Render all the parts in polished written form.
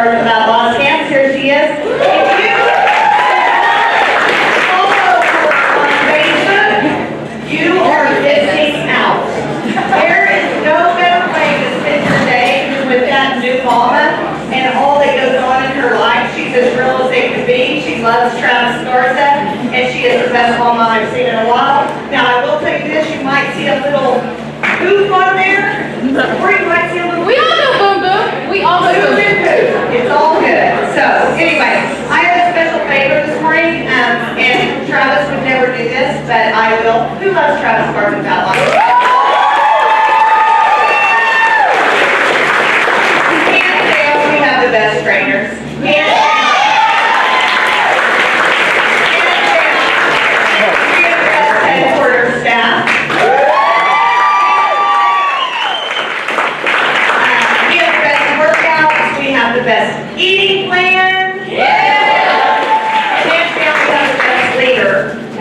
Sergeant Matt Lonskamp. Here she is. If you follow her on Facebook, you are missing out. There is no better way to spend your day than with that new mama and all that goes on in her life. She's as real as they can be. She loves Travis Garza, and she is the best mama I've seen in a while. Now, I will tell you this, you might see a little booth on there, or you might see a little... We all know boom boom. We all know boom boom. It's all good. So, anyway, I have a special favor this morning, and Travis would never do this, but I will. Who loves Travis Garza without life? Hands down, we have the best trainers. Hands down. We have the best headquarters staff. We have the best workouts. We have the best eating plan. Hands down, we have the best leader.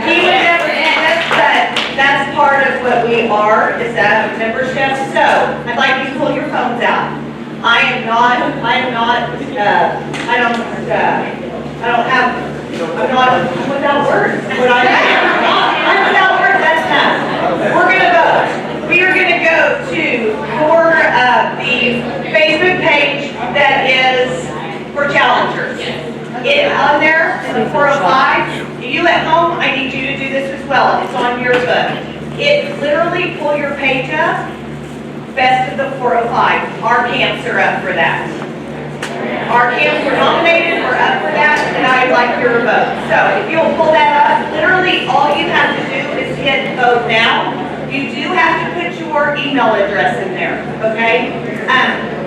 He would never do this, but that's part of what we are, is that membership. So, I'd like you to pull your phones out. I'm not without words. I'm without words, that's enough. We're gonna vote. We are gonna go to the Facebook page that is for challengers. It on there in the 405. You at home, I need you to do this as well. It's on your book. It literally, pull your page up. Best of the 405. Our camps are up for that. Our camps were nominated, we're up for that, and I'd like your vote. So if you'll pull that up, literally all you have to do is hit vote now. You do have to put your email address in there, okay?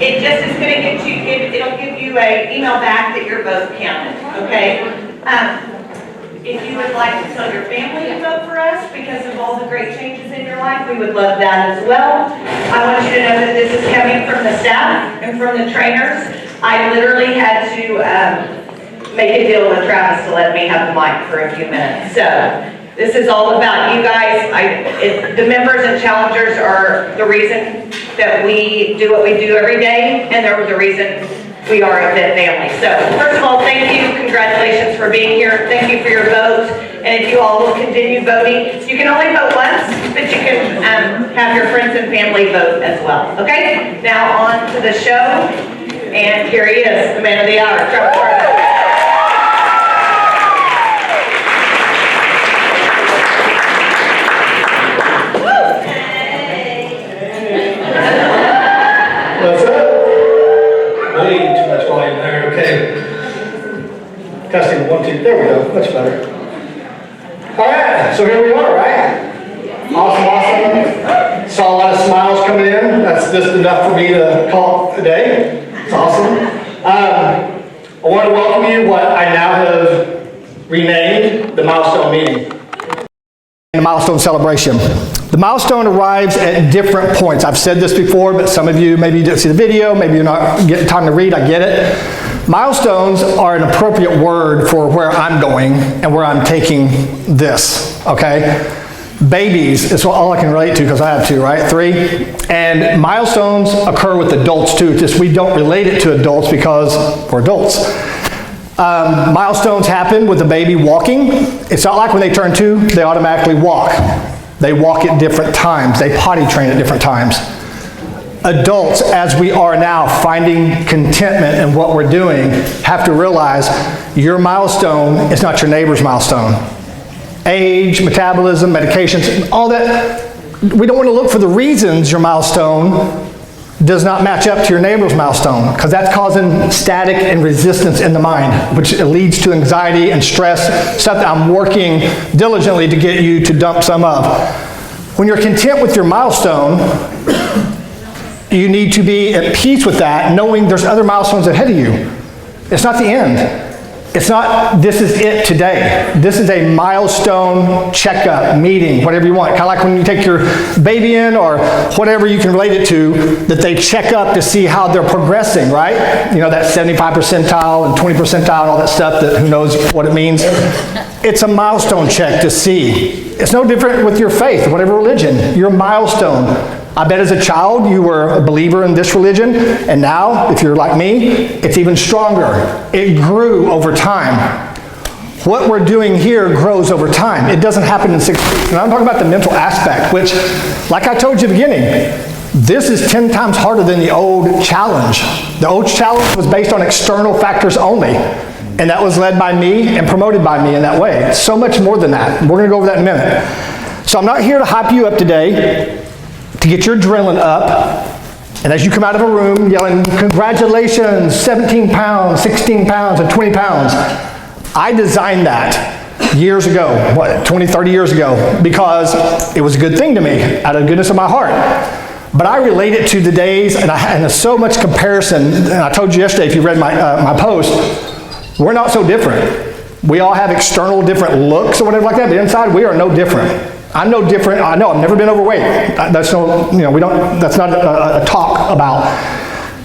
It just is going to get you, it'll give you an email back that your vote counted, okay? If you would like to tell your family to vote for us because of all the great changes in your life, we would love that as well. I want you to know that this is coming from the staff and from the trainers. I literally had to make a deal with Travis to let me have the mic for a few minutes. So this is all about you guys. The members and challengers are the reason that we do what we do every day, and they're the reason we are a fit family. So first of all, thank you. Congratulations for being here. Thank you for your vote. And if you all will continue voting, you can only vote once, but you can have your friends and family vote as well. Okay? Now on to the show. And here he is, the man of the hour, Travis Garza. What's up? Way too much volume there, okay. Testing 1, 2, there we go, much better. Alright, so here we are, right? Awesome. Saw a lot of smiles coming in. That's just enough for me to call it a day. It's awesome. I want to welcome you what I now have renamed the Milestone Meeting. The Milestone Celebration. The milestone arrives at different points. I've said this before, but some of you maybe didn't see the video, maybe you're not getting time to read, I get it. Milestones are an appropriate word for where I'm going and where I'm taking this, okay? Babies is all I can relate to because I have 2, right? 3. And milestones occur with adults too, just we don't relate it to adults because we're adults. Milestones happen with the baby walking. It's not like when they turn 2, they automatically walk. They walk at different times. They potty train at different times. Adults, as we are now, finding contentment in what we're doing, have to realize your milestone is not your neighbor's milestone. Age, metabolism, medications, all that. We don't want to look for the reasons your milestone does not match up to your neighbor's milestone, because that's causing static and resistance in the mind, which leads to anxiety and stress, stuff that I'm working diligently to get you to dump some of. When you're content with your milestone, you need to be at peace with that, knowing there's other milestones ahead of you. It's not the end. It's not, this is it today. This is a milestone checkup, meeting, whatever you want. Kind of like when you take your baby in or whatever you can relate it to, that they check up to see how they're progressing, right? You know, that 75 percentile and 20 percentile and all that stuff that who knows what it means. It's a milestone check to see. It's no different with your faith, whatever religion. Your milestone. I bet as a child you were a believer in this religion, and now, if you're like me, it's even stronger. It grew over time. What we're doing here grows over time. It doesn't happen in 6 weeks. And I'm talking about the mental aspect, which, like I told you at the beginning, this is 10 times harder than the old challenge. The old challenge was based on external factors only, and that was led by me and promoted by me in that way. It's so much more than that. We're going to go over that in a minute. So I'm not here to hype you up today, to get your adrenaline up, and as you come out of a room yelling, congratulations, 17 pounds, 16 pounds, and 20 pounds. I designed that years ago, 20, 30 years ago, because it was a good thing to me, out of the goodness of my heart. But I relate it to the days, and there's so much comparison, and I told you yesterday, if you read my post, we're not so different. We all have external different looks or whatever like that, but inside we are no different. I'm no different. I know I've never been overweight. That's no, that's not a talk about.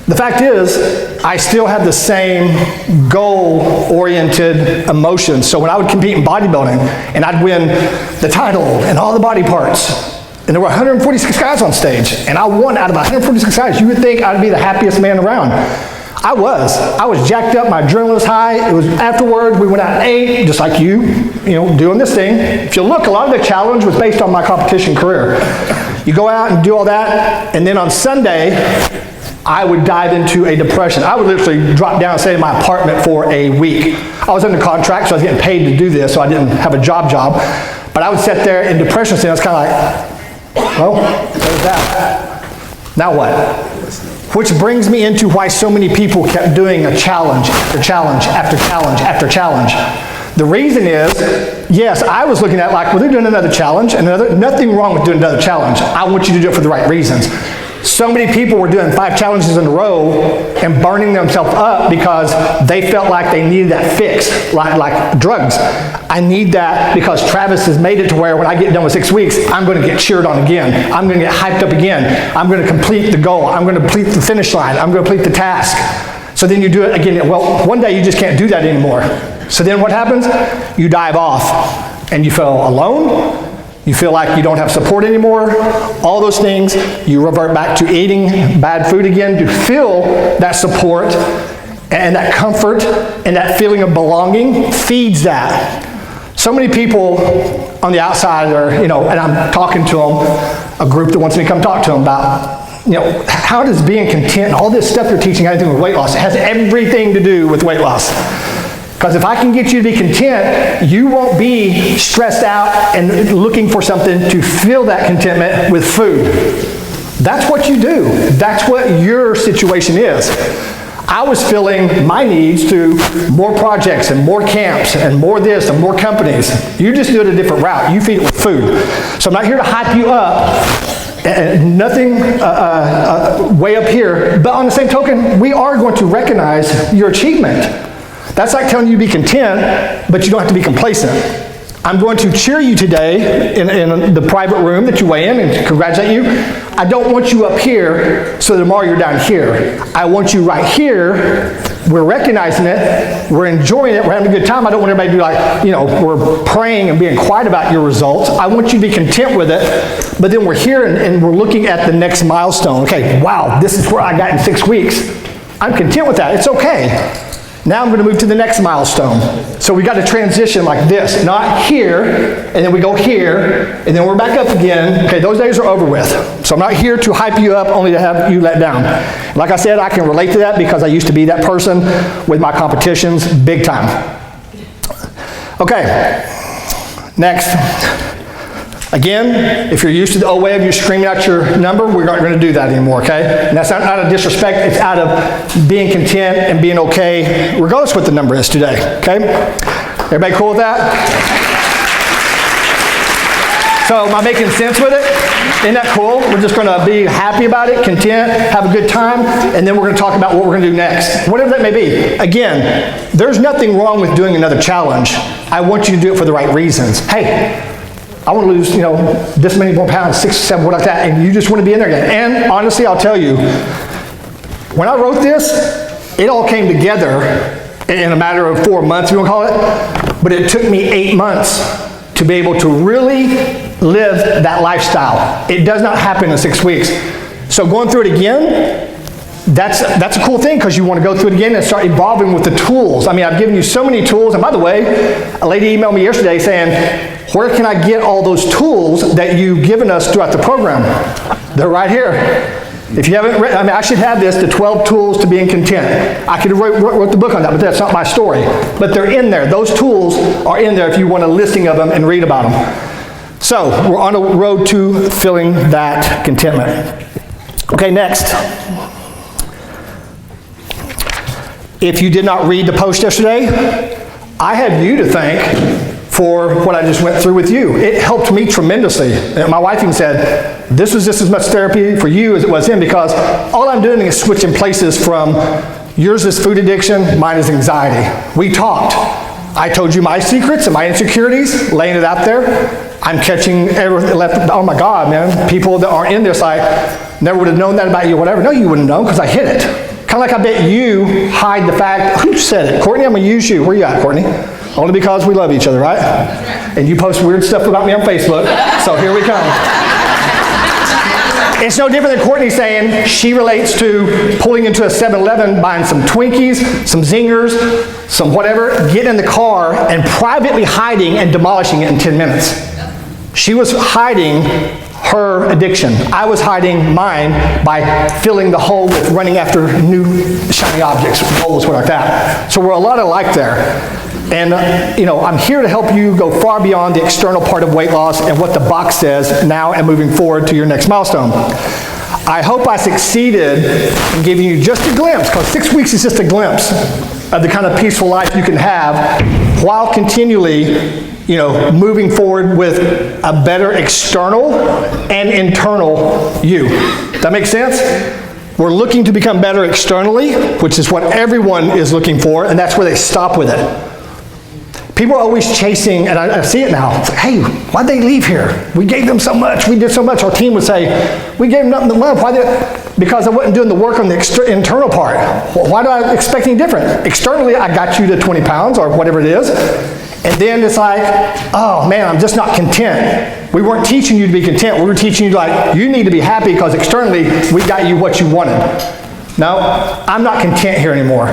The fact is, I still have the same goal-oriented emotions. So when I would compete in bodybuilding, and I'd win the title and all the body parts, and there were 146 guys on stage, and I won out of 146 guys, you would think I'd be the happiest man around. I was jacked up, my adrenaline was high. It was afterward, we went out and ate, just like you doing this thing. If you look, a lot of the challenge was based on my competition career. You go out and do all that, and then on Sunday, I would dive into a depression. I would literally drop down and stay in my apartment for a week. I was under contract, so I was getting paid to do this, so I didn't have a job. But I would sit there in depression, and I was kind of like, well, there's that. Now what? Which brings me into why so many people kept doing a challenge after challenge after challenge after challenge. The reason is, yes, I was looking at like, well, they're doing another challenge, and nothing wrong with doing another challenge. I want you to do it for the right reasons. So many people were doing 5 challenges in a row and burning themselves up because they felt like they needed that fix, like drugs. I need that because Travis has made it to where when I get done with 6 weeks, I'm going to get cheered on again. I'm going to get hyped up again. I'm going to complete the goal. I'm going to complete the finish line. I'm going to complete the task. So then you do it again. Well, one day you just can't do that anymore. So then what happens? You dive off and you feel alone. You feel like you don't have support anymore, all those things. You revert back to eating bad food again to feel that support and that comfort and that feeling of belonging feeds that. So many people on the outside are, and I'm talking to them, a group that wants me to come talk to them about, how does being content, all this stuff you're teaching, anything with weight loss, it has everything to do with weight loss. Because if I can get you to be content, you won't be stressed out and looking for something to fill that contentment with food. That's what you do. That's what your situation is. I was filling my needs through more projects and more camps and more this and more companies. You just do it a different route. You feed it with food. So I'm not here to hype you up. Nothing way up here. But on the same token, we are going to recognize your achievement. That's like telling you to be content, but you don't have to be complacent. I'm going to cheer you today in the private room that you weigh in and congratulate you. I don't want you up here so tomorrow you're down here. I want you right here. We're recognizing it. We're enjoying it. We're having a good time. I don't want everybody to be like, we're praying and being quiet about your results. I want you to be content with it. But then we're here and we're looking at the next milestone. Okay, wow, this is where I got in 6 weeks. I'm content with that. It's okay. Now I'm going to move to the next milestone. So we got to transition like this, not here, and then we go here, and then we're back up again. Okay, those days are over with. So I'm not here to hype you up, only to have you let down. Like I said, I can relate to that because I used to be that person with my competitions big time. Okay, next. Again, if you're used to the old way of you screaming out your number, we're not going to do that anymore, okay? And that's not out of disrespect, it's out of being content and being okay, regardless what the number is today, okay? Everybody cool with that? So am I making sense with it? Isn't that cool? We're just going to be happy about it, content, have a good time, and then we're going to talk about what we're going to do next. Whatever that may be. Again, there's nothing wrong with doing another challenge. I want you to do it for the right reasons. Hey, I want to lose, this many more pounds, 6, 7, what like that, and you just want to be in there again. And honestly, I'll tell you, when I wrote this, it all came together in a matter of 4 months, you want to call it, but it took me 8 months to be able to really live that lifestyle. It does not happen in 6 weeks. So going through it again, that's a cool thing, because you want to go through it again and start evolving with the tools. I mean, I've given you so many tools. And by the way, a lady emailed me yesterday saying, where can I get all those tools that you've given us throughout the program? They're right here. If you haven't read, I mean, I should have this, the 12 tools to being content. I could have wrote the book on that, but that's not my story. But they're in there. Those tools are in there if you want a listing of them and read about them. So we're on a road to filling that contentment. Okay, next. If you did not read the post yesterday, I have you to thank for what I just went through with you. It helped me tremendously. And my wife even said, this was just as much therapy for you as it was him, because all I'm doing is switching places from yours is food addiction, mine is anxiety. We talked. I told you my secrets and my insecurities, laying it out there. I'm catching everything left. Oh my God, man. People that aren't in this, I never would have known that about you, whatever. No, you wouldn't know, because I hid it. Kind of like I bet you hide the fact, who said it? Courtney, I'm going to use you. Where you at, Courtney? Only because we love each other, right? And you post weird stuff about me on Facebook, so here we come. It's no different than Courtney saying she relates to pulling into a 7-Eleven, buying some Twinkies, some Zingers, some whatever, getting in the car and privately hiding and demolishing it in 10 minutes. She was hiding her addiction. I was hiding mine by filling the hole with running after new shiny objects, bowls, what like that. So we're a lot alike there. And, I'm here to help you go far beyond the external part of weight loss and what the box says now and moving forward to your next milestone. I hope I succeeded in giving you just a glimpse, because 6 weeks is just a glimpse of the kind of peaceful life you can have while continually, moving forward with a better external and internal you. Does that make sense? We're looking to become better externally, which is what everyone is looking for, and that's where they stop with it. People are always chasing, and I see it now. It's like, hey, why'd they leave here? We gave them so much. We did so much. Our team would say, we gave them nothing but love. Because I wasn't doing the work on the internal part. Well, why do I expect any different? Externally, I got you to 20 pounds or whatever it is. And then it's like, oh man, I'm just not content. We weren't teaching you to be content. We were teaching you you need to be happy because externally, we got you what you wanted. No, I'm not content here anymore.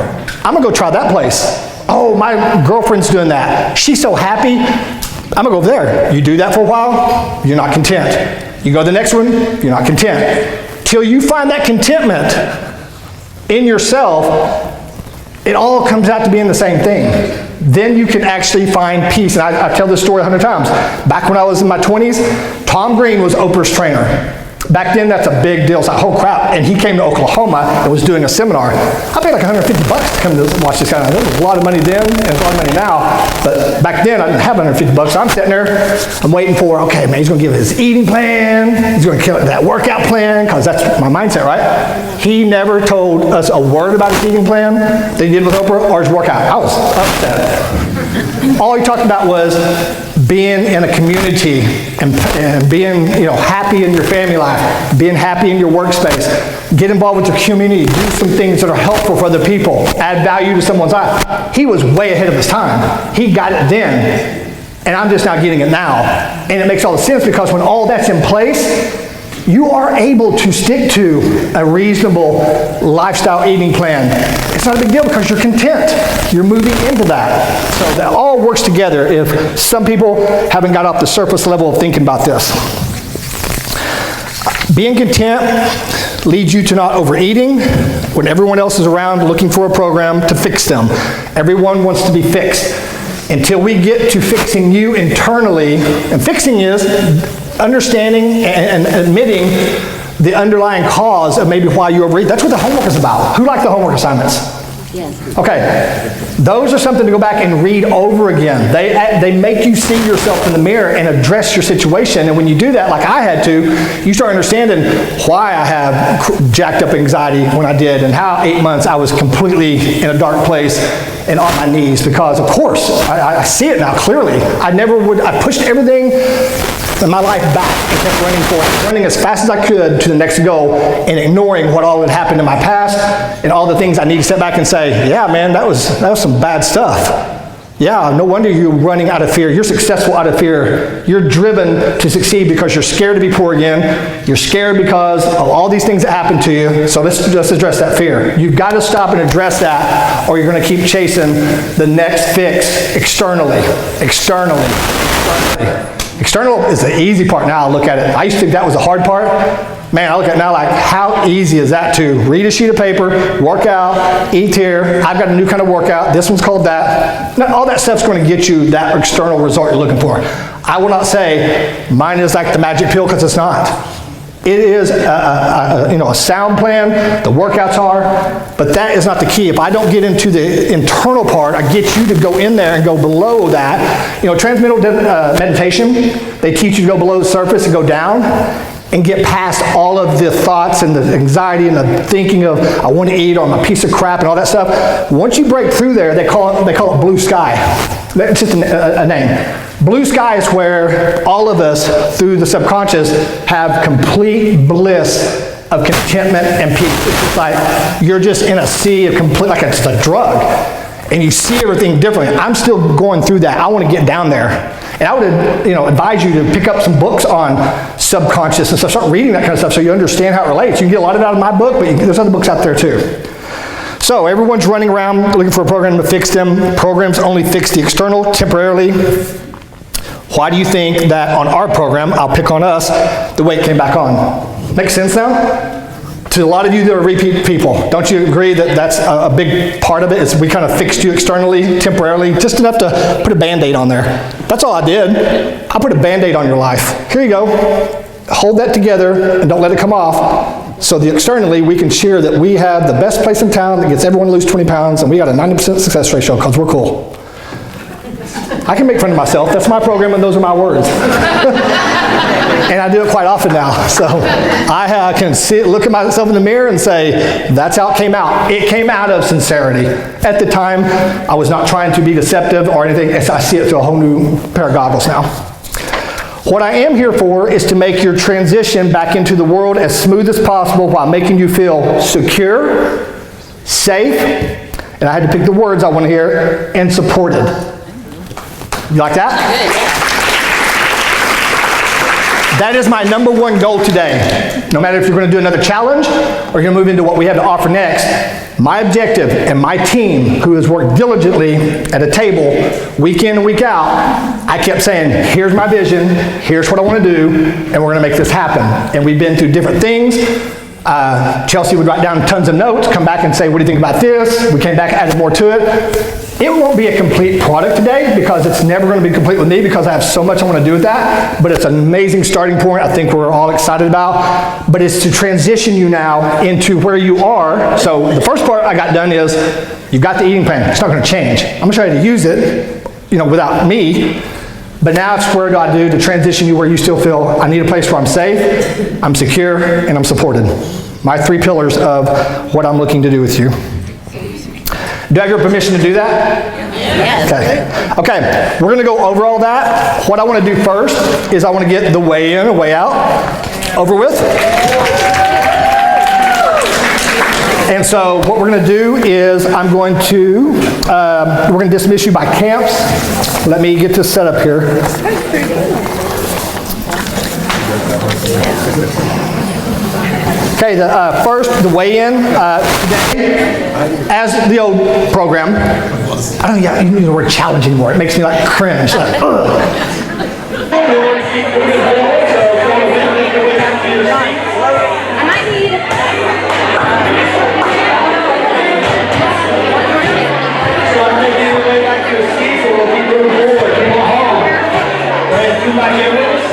I'm gonna go try that place. Oh, my girlfriend's doing that. She's so happy. I'm gonna go over there. You do that for a while, you're not content. You go to the next one, you're not content. Till you find that contentment in yourself, it all comes out to being the same thing. Then you can actually find peace. And I tell this story 100 times. Back when I was in my 20s, Tom Green was Oprah's trainer. Back then, that's a big deal. It's like, oh crap. And he came to Oklahoma and was doing a seminar. I paid like $150 to come to watch this guy. There was a lot of money then and a lot of money now. But back then, I didn't have $150. So I'm sitting there, I'm waiting for, okay, man, he's going to give his eating plan. He's going to kill that workout plan, because that's my mindset, right? He never told us a word about his eating plan that he did with Oprah or his workout. I was upset. All he talked about was being in a community and being, happy in your family life, being happy in your workspace, get involved with your community, do some things that are helpful for other people, add value to someone's life. He was way ahead of his time. He got it then, and I'm just now getting it now. And it makes all the sense, because when all that's in place, you are able to stick to a reasonable lifestyle eating plan. It's not a big deal because you're content. You're moving into that. So that all works together if some people haven't got off the surface level of thinking about this. Being content leads you to not overeating when everyone else is around looking for a program to fix them. Everyone wants to be fixed. Until we get to fixing you internally, and fixing is understanding and admitting the underlying cause of maybe why you overeat. That's what the homework is about. Who liked the homework assignments? Yes. Okay. Those are something to go back and read over again. They make you see yourself in the mirror and address your situation. And when you do that, like I had to, you start understanding why I have jacked up anxiety when I did, and how 8 months I was completely in a dark place and on my knees. Because of course, I see it now clearly. I pushed everything in my life back and kept running as fast as I could to the next goal, and ignoring what all had happened in my past and all the things I need to step back and say, yeah, man, that was some bad stuff. Yeah, no wonder you're running out of fear. You're successful out of fear. You're driven to succeed because you're scared to be poor again. You're scared because of all these things that happen to you. So let's just address that fear. You've got to stop and address that, or you're going to keep chasing the next fix externally. External is the easy part now. I look at it. I used to think that was the hard part. Man, I look at it now like, how easy is that to read a sheet of paper, work out, eat here. I've got a new kind of workout. This one's called that. Now, all that stuff's going to get you that external result you're looking for. I will not say mine is like the magic pill, because it's not. It is a sound plan, the workouts are, but that is not the key. If I don't get into the internal part, I get you to go in there and go below that. Transcendental meditation, they teach you to go below the surface and go down and get past all of the thoughts and the anxiety and the thinking of, I want to eat, or I'm a piece of crap and all that stuff. Once you break through there, they call it blue sky. It's just a name. Blue sky is where all of us, through the subconscious, have complete bliss of contentment and peace. It's just like you're just in a sea of complete, like it's a drug, and you see everything differently. I'm still going through that. I want to get down there. And I would advise you to pick up some books on subconscious and stuff. Start reading that kind of stuff so you understand how it relates. You can get a lot of it out of my book, but there's other books out there too. So everyone's running around looking for a program to fix them. Programs only fix the external temporarily. Why do you think that on our program, I'll pick on us, the weight came back on? Make sense now? To a lot of you that are repeat people, don't you agree that that's a big part of it? Is we kind of fixed you externally, temporarily, just enough to put a Band-Aid on there. That's all I did. I put a Band-Aid on your life. Here you go. Hold that together and don't let it come off. So externally, we can share that we have the best place in town that gets everyone to lose 20 pounds, and we got a 90% success ratio because we're cool. I can make fun of myself. That's my program, and those are my words. And I do it quite often now. So I can look at myself in the mirror and say, that's how it came out. It came out of sincerity. At the time, I was not trying to be deceptive or anything. I see it through a whole new pair of goggles now. What I am here for is to make your transition back into the world as smooth as possible while making you feel secure, safe, and I had to pick the words I want to hear, and supported. You like that? That is my number one goal today. No matter if you're going to do another challenge or you're going to move into what we have to offer next, my objective and my team, who has worked diligently at a table week in and week out, I kept saying, here's my vision, here's what I want to do, and we're going to make this happen. And we've been through different things. Chelsea would write down tons of notes, come back and say, what do you think about this? We came back, added more to it. It won't be a complete product today because it's never going to be complete with me because I have so much I want to do with that, but it's an amazing starting point I think we're all excited about. But it's to transition you now into where you are. So the first part I got done is, you've got the eating plan. It's not going to change. I'm going to show you how to use it, without me. But now it's where do I do to transition you where you still feel I need a place where I'm safe, I'm secure, and I'm supported. My 3 pillars of what I'm looking to do with you. Do I have your permission to do that? Yes. Okay, we're going to go over all that. What I want to do first is I want to get the way in and way out over with. And so what we're going to do is we're going to dismiss you by camps. Let me get this set up here. Okay, first, the weigh-in today, as the old program. I don't use the word challenge anymore. It makes me like cringe. Like, ugh. I might need... So I'm making your way back to the seat, so we'll keep moving forward. Keep on home. Go ahead, do my evidence.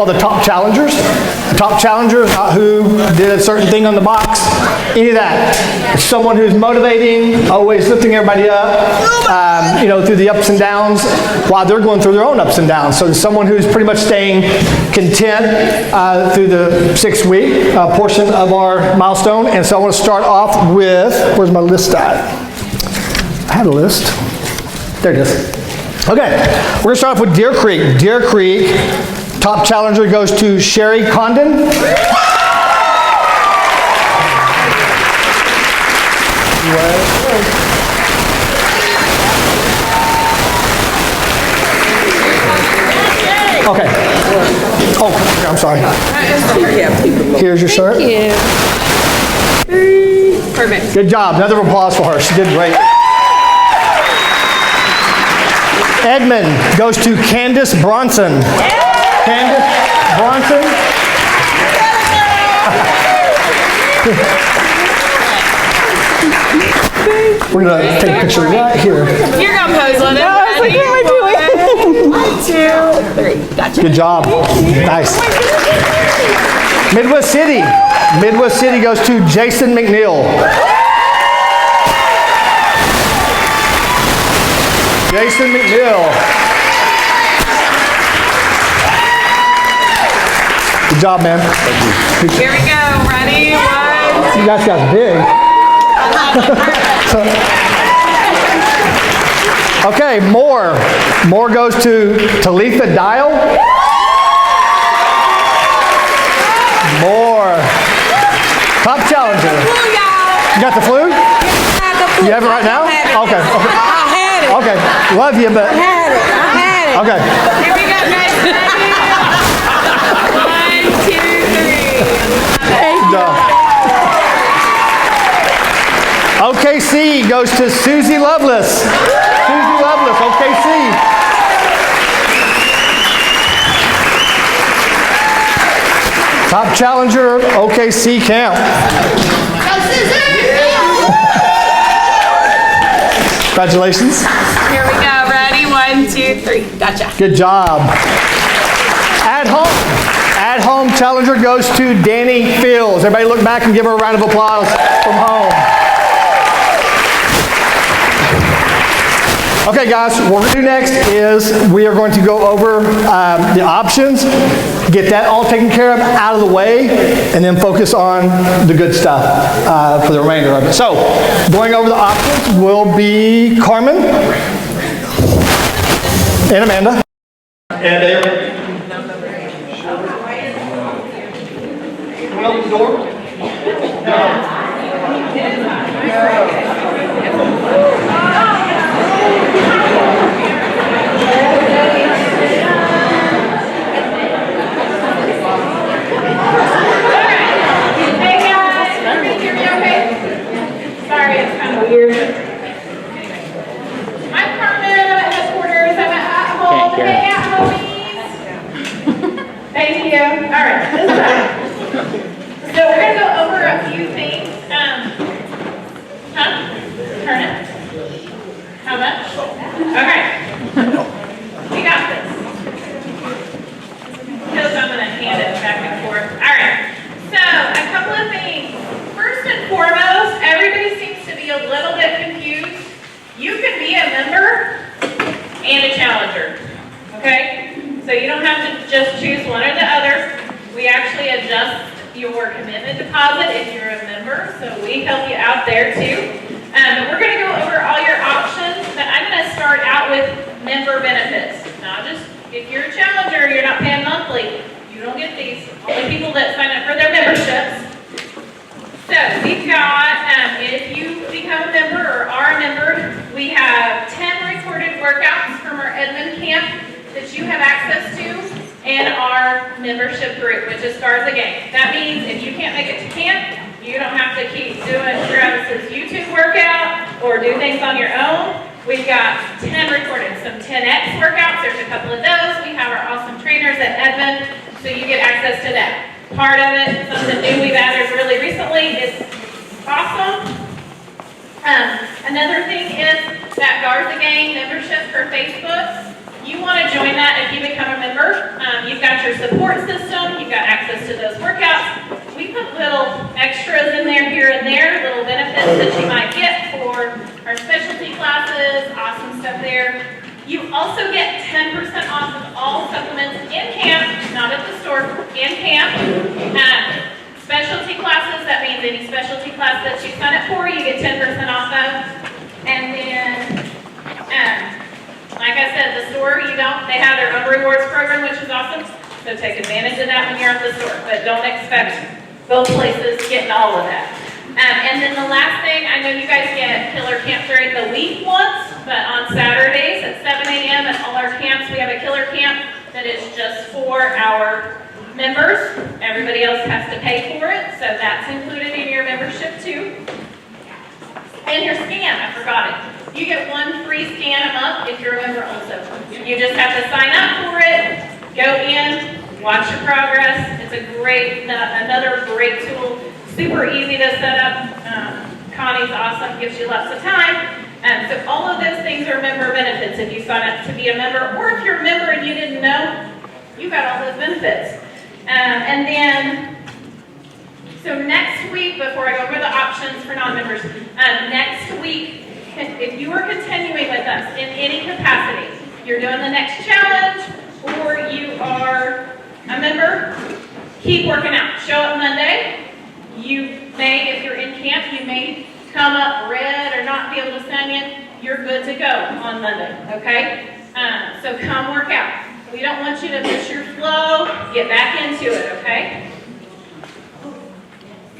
called the top challengers. The top challenger is not who did a certain thing on the box, any of that. It's someone who's motivating, always lifting everybody up, you know, through the ups and downs while they're going through their own ups and downs. So it's someone who's pretty much staying content through the 6-week portion of our milestone. And so I want to start off with, where's my list at? I had a list. There it is. Okay, we're going to start off with Deer Creek. Deer Creek, top challenger goes to Sherry Condon. Okay. Oh, I'm sorry. Here's your shirt. Thank you. Perfect. Good job. Another applause for her. She did great. Edmund goes to Candace Bronson. Candace Bronson. We're going to take a picture right here. You're going to pose on it. I was like, what am I doing? 1, 2, 3. Gotcha. Good job. Nice. Midwest City. Midwest City goes to Jason McNeil. Jason McNeil. Good job, man. Here we go. Ready? 1. You guys got big. Okay, Moore. Moore goes to Talitha Dial. Moore. Top challenger. You got the flu? You have it right now? Okay. Okay, love you, but... I had it. Okay. Here we go, guys. Ready? 1, 2, 3. OKC goes to Susie Lovelace. Susie Lovelace, OKC. Top challenger, OKC camp. Congratulations. Here we go. Ready? 1, 2, 3. Gotcha. Good job. At home challenger goes to Danny Fields. Everybody look back and give her a round of applause from home. Okay, guys, what we're going to do next is we are going to go over the options, get that all taken care of, out of the way, and then focus on the good stuff for the remainder of it. So, going over the options will be Carmen and Amanda. And they Can we open the door? Weird. I'm Carmen, I'm at headquarters, I'm at home, hey at homies. Thank you. All right, this is that. So we're gonna go over a few things. Turn it. How much? Okay. We got this. Because I'm gonna hand it back and forth. All right. So a couple of things. First and foremost, everybody seems to be a little bit confused. You can be a member and a challenger, okay? So you don't have to just choose one or the other. We actually adjust your commitment deposit if you're a member, so we help you out there too. But we're gonna go over all your options, but I'm gonna start out with member benefits. Not just, if you're a challenger, you're not paying monthly, you don't get these. Only people that sign up for their memberships. So we've got, if you become a member or are a member, we have 10 recorded workouts from our Edmond camp that you have access to, and our membership group, which is Garza Gang. That means if you can't make it to camp, you don't have to keep doing Travis's YouTube workout or do things on your own. We've got 10 recorded, some 10X workouts. There's a couple of those. We have our awesome trainers at Edmond, so you get access to that. Part of it, something new we've added really recently, is awesome. Another thing is that Garza Gang membership for Facebook. you want to join that if you become a member. You've got your support system, you've got access to those workouts. We put little extras in there here and there, little benefits that you might get for our specialty classes, awesome stuff there. You also get 10% off of all supplements in camp, not at the store, in camp. Specialty classes, that means any specialty class that you sign up for, you get 10% off of. And then, like I said, the store, they have their own rewards program, which is awesome. So take advantage of that when you're at the store, but don't expect both places getting all of that. And then the last thing, I know you guys get killer camp during the week once, but on Saturdays at 7 a.m. at all our camps, we have a killer camp that is just for our members. Everybody else has to pay for it, so that's included in your membership too. And your scan, I forgot it. You get one free scan a month if you're a member also. You just have to sign up for it, go in, watch your progress. It's another great tool. Super easy to set up. Connie's awesome, gives you lots of time. So all of those things are member benefits if you sign up to be a member, or if you're a member and you didn't know, you got all those benefits. And then, so next week, before I go over the options for non-members, next week, if you are continuing with us in any capacity, you're doing the next challenge, or you are a member, keep working out. Show up Monday. You may, if you're in camp, you may come up red or not be able to stand in. You're good to go on Monday, okay? So come work out. We don't want you to miss your flow. Get back into it, okay?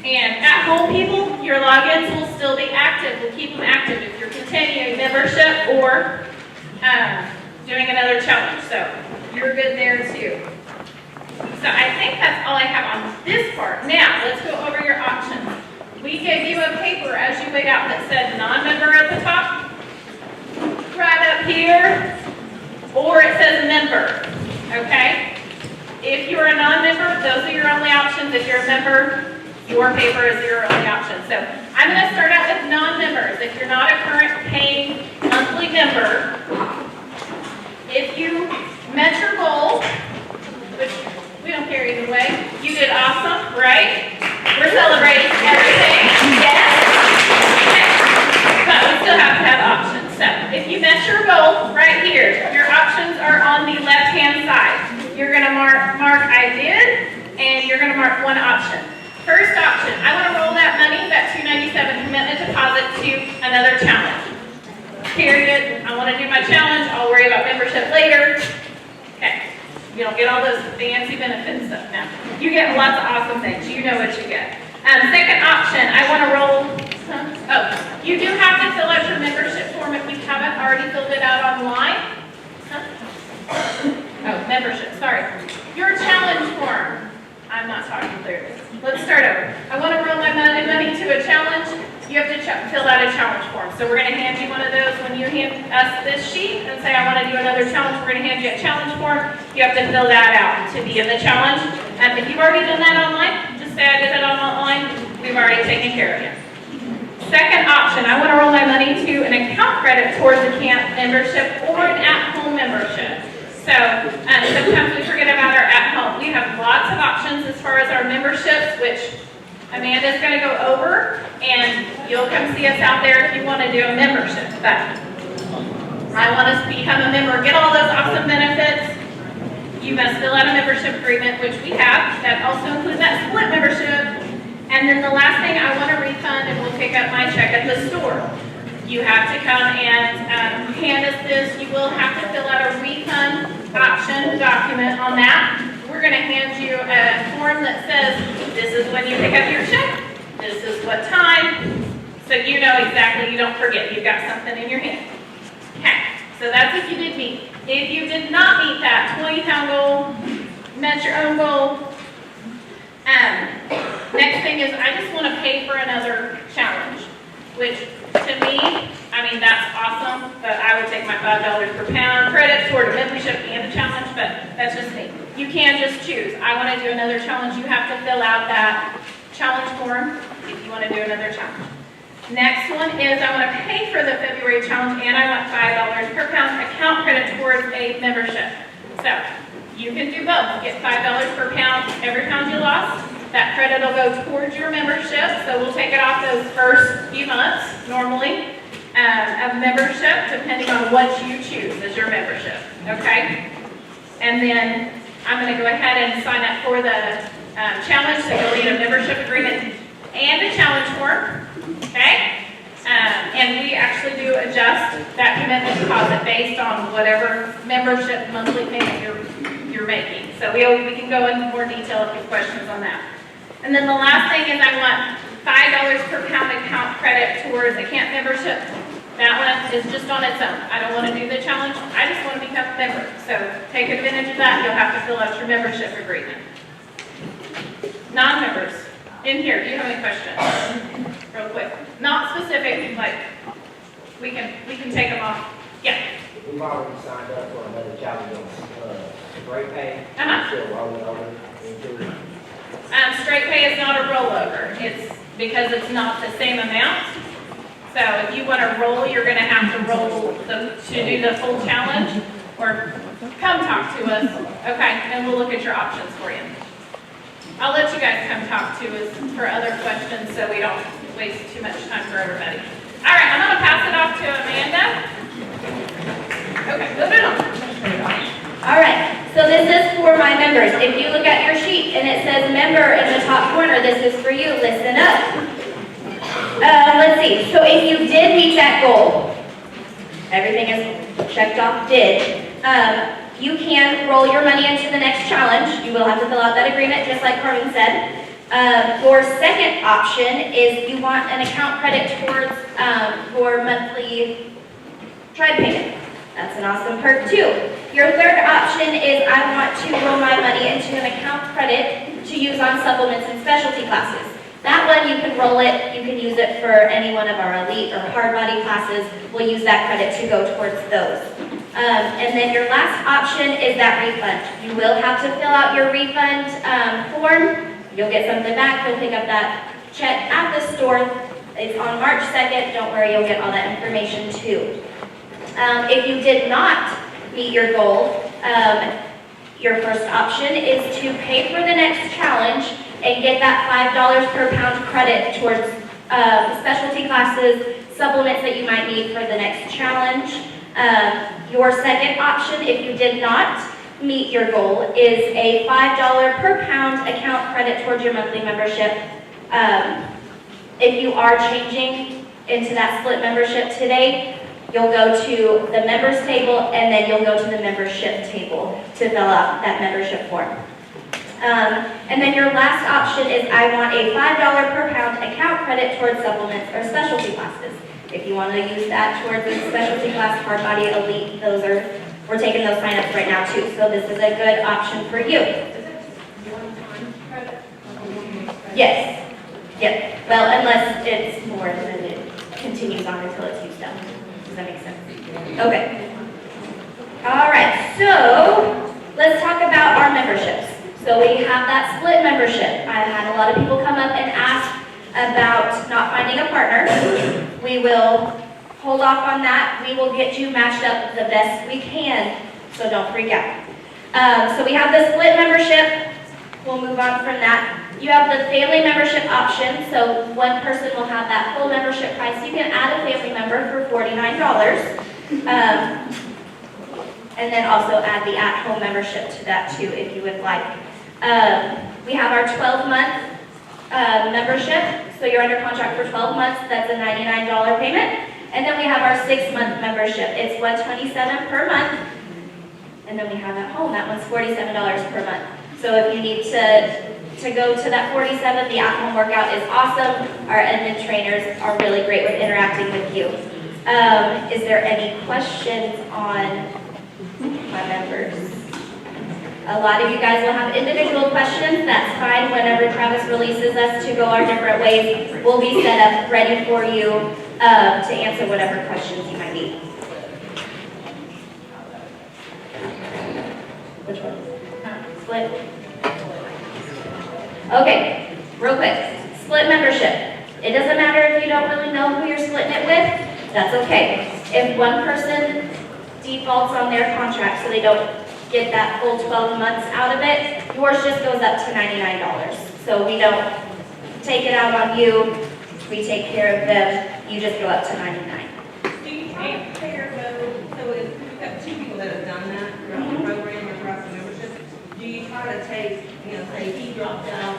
And at home, people, your logins will still be active. We'll keep them active if you're continuing membership or doing another challenge. So you're good there too. So I think that's all I have on this part. Now, let's go over your options. We gave you a paper as you laid out that said non-member at the top, right up here, or it says member, okay? If you're a non-member, those are your only options. If you're a member, your paper is your only option. So I'm going to start out with non-members. If you're not a current paying monthly member, if you met your goal, which we don't care either way, you did awesome, right? We're celebrating everything, yes? Okay. But we still have to have options. So if you met your goal right here, your options are on the left-hand side. You're going to mark I did, and you're going to mark one option. First option, I want to roll that money, that $297 commitment deposit, to another challenge. Period. I want to do my challenge. I'll worry about membership later. Okay. You don't get all those fancy benefits stuff now. You get lots of awesome things. You know what you get. Second option, I want to roll. You do have to fill out your membership form if you haven't already filled it out online. Membership, sorry. Your challenge form. I'm not talking clearly. Let's start over. I want to roll my money to a challenge. You have to fill out a challenge form. So we're going to hand you one of those when you hand us this sheet and say, I want to do another challenge. We're going to hand you a challenge form. You have to fill that out to be in the challenge. If you've already done that online, just say I did it online. We've already taken care of you. Second option, I want to roll my money to an account credit towards a camp membership or an at-home membership. So sometimes we forget about our at-home. We have lots of options as far as our memberships, which Amanda's going to go over, and you'll come see us out there if you want to do a membership. But I want us to become a member, get all those awesome benefits. You must fill out a membership agreement, which we have. That also includes that split membership. And then the last thing, I want to refund, and we'll pick up my check at the store. You have to come and hand us this. You will have to fill out a refund option document on that. We're going to hand you a form that says, this is when you pick up your check, this is what time, so you know exactly, you don't forget, you've got something in your hand. Okay, so that's if you did meet. If you did not meet that 20-pound goal, met your own goal, next thing is I just want to pay for another challenge, which to me, I mean, that's awesome, but I would take my $5 per pound credit toward a membership and a challenge, but that's just me. You can't just choose. I want to do another challenge. You have to fill out that challenge form if you want to do another challenge. Next one is I want to pay for the February challenge and I want $5 per pound account credit towards a membership. So you can do both. Get $5 per pound every pound you lost. That credit will go towards your membership. So we'll take it off those first few months normally of membership depending on what you choose as your membership. Okay? And then I'm going to go ahead and sign up for the challenge. So you'll need a membership agreement and a challenge form. Okay? And we actually do adjust that commitment deposit based on whatever membership monthly payment you're making. So we can go into more detail if you have questions on that. And then the last thing is I want $5 per pound account credit towards a camp membership. That one is just on its own. I don't want to do the challenge. I just want to become a member. So take advantage of that. You'll have to fill out your membership agreement. Non-members, in here, do you have any questions? Real quick. Not specific, like we can take them off. Yeah. We've already signed up for another challenge on straight pay. Uh-huh. So roll it over into Straight pay is not a rollover. It's because it's not the same amount. So if you want to roll, you're going to have to roll to do the full challenge, or come talk to us. Okay, and we'll look at your options for you. I'll let you guys come talk to us for other questions so we don't waste too much time for everybody. All right, I'm going to pass it off to Amanda. Okay, moving on. All right, so this is for my members. If you look at your sheet and it says member in the top corner, this is for you. Listen up. Let's see. So if you did meet that goal, everything is checked off did, you can roll your money into the next challenge. You will have to fill out that agreement, just like Carmen said. Your second option is you want an account credit towards your monthly tribe payment. That's an awesome perk too. Your third option is I want to roll my money into an account credit to use on supplements and specialty classes. That one you can roll it, you can use it for any one of our elite or hard body classes. We'll use that credit to go towards those. And then your last option is that refund. You will have to fill out your refund form. You'll get something back, you'll pick up that check at the store. It's on March 2nd, don't worry, you'll get all that information too. If you did not meet your goal, your first option is to pay for the next challenge and get that $5 per pound credit towards specialty classes, supplements that you might need for the next challenge. Your second option, if you did not meet your goal, is a $5 per pound account credit towards your monthly membership. If you are changing into that split membership today, you'll go to the members table and then you'll go to the membership table to fill out that membership form. And then your last option is I want a $5 per pound account credit towards supplements or specialty classes. If you want to use that towards a specialty class, hard body, elite, we're taking those signups right now too. So this is a good option for you. Yes. Yep. Well, unless it's more than it continues on until it's used up. Does that make sense? Okay. All right. So let's talk about our memberships. So we have that split membership. I've had a lot of people come up and ask about not finding a partner. We will hold off on that. We will get you matched up the best we can, so don't freak out. So we have the split membership. We'll move on from that. You have the family membership option, so one person will have that full membership price. You can add a family member for $49. And then also add the at-home membership to that too, if you would like. We have our 12-month membership, so you're under contract for 12 months, that's a $99 payment. And then we have our 6-month membership, it's $127 per month. And then we have at home, that one's $47 per month. So if you need to go to that 47, the at-home workout is awesome. Our admin trainers are really great with interacting with you. Is there any questions on my members? A lot of you guys will have individual questions. That's fine. Whenever Travis releases us to go our different ways, we'll be set up ready for you to answer whatever questions you might need. Which one? Split? Okay, real quick. Split membership. It doesn't matter if you don't really know who you're splitting it with, that's okay. If one person defaults on their contract so they don't get that full 12 months out of it, yours just goes up to $99. So we don't take it out on you, we take care of them, you just go up to $99. Do you take care of those, so if we've got two people that have done that throughout the program or throughout the membership, do you try to take, say he dropped out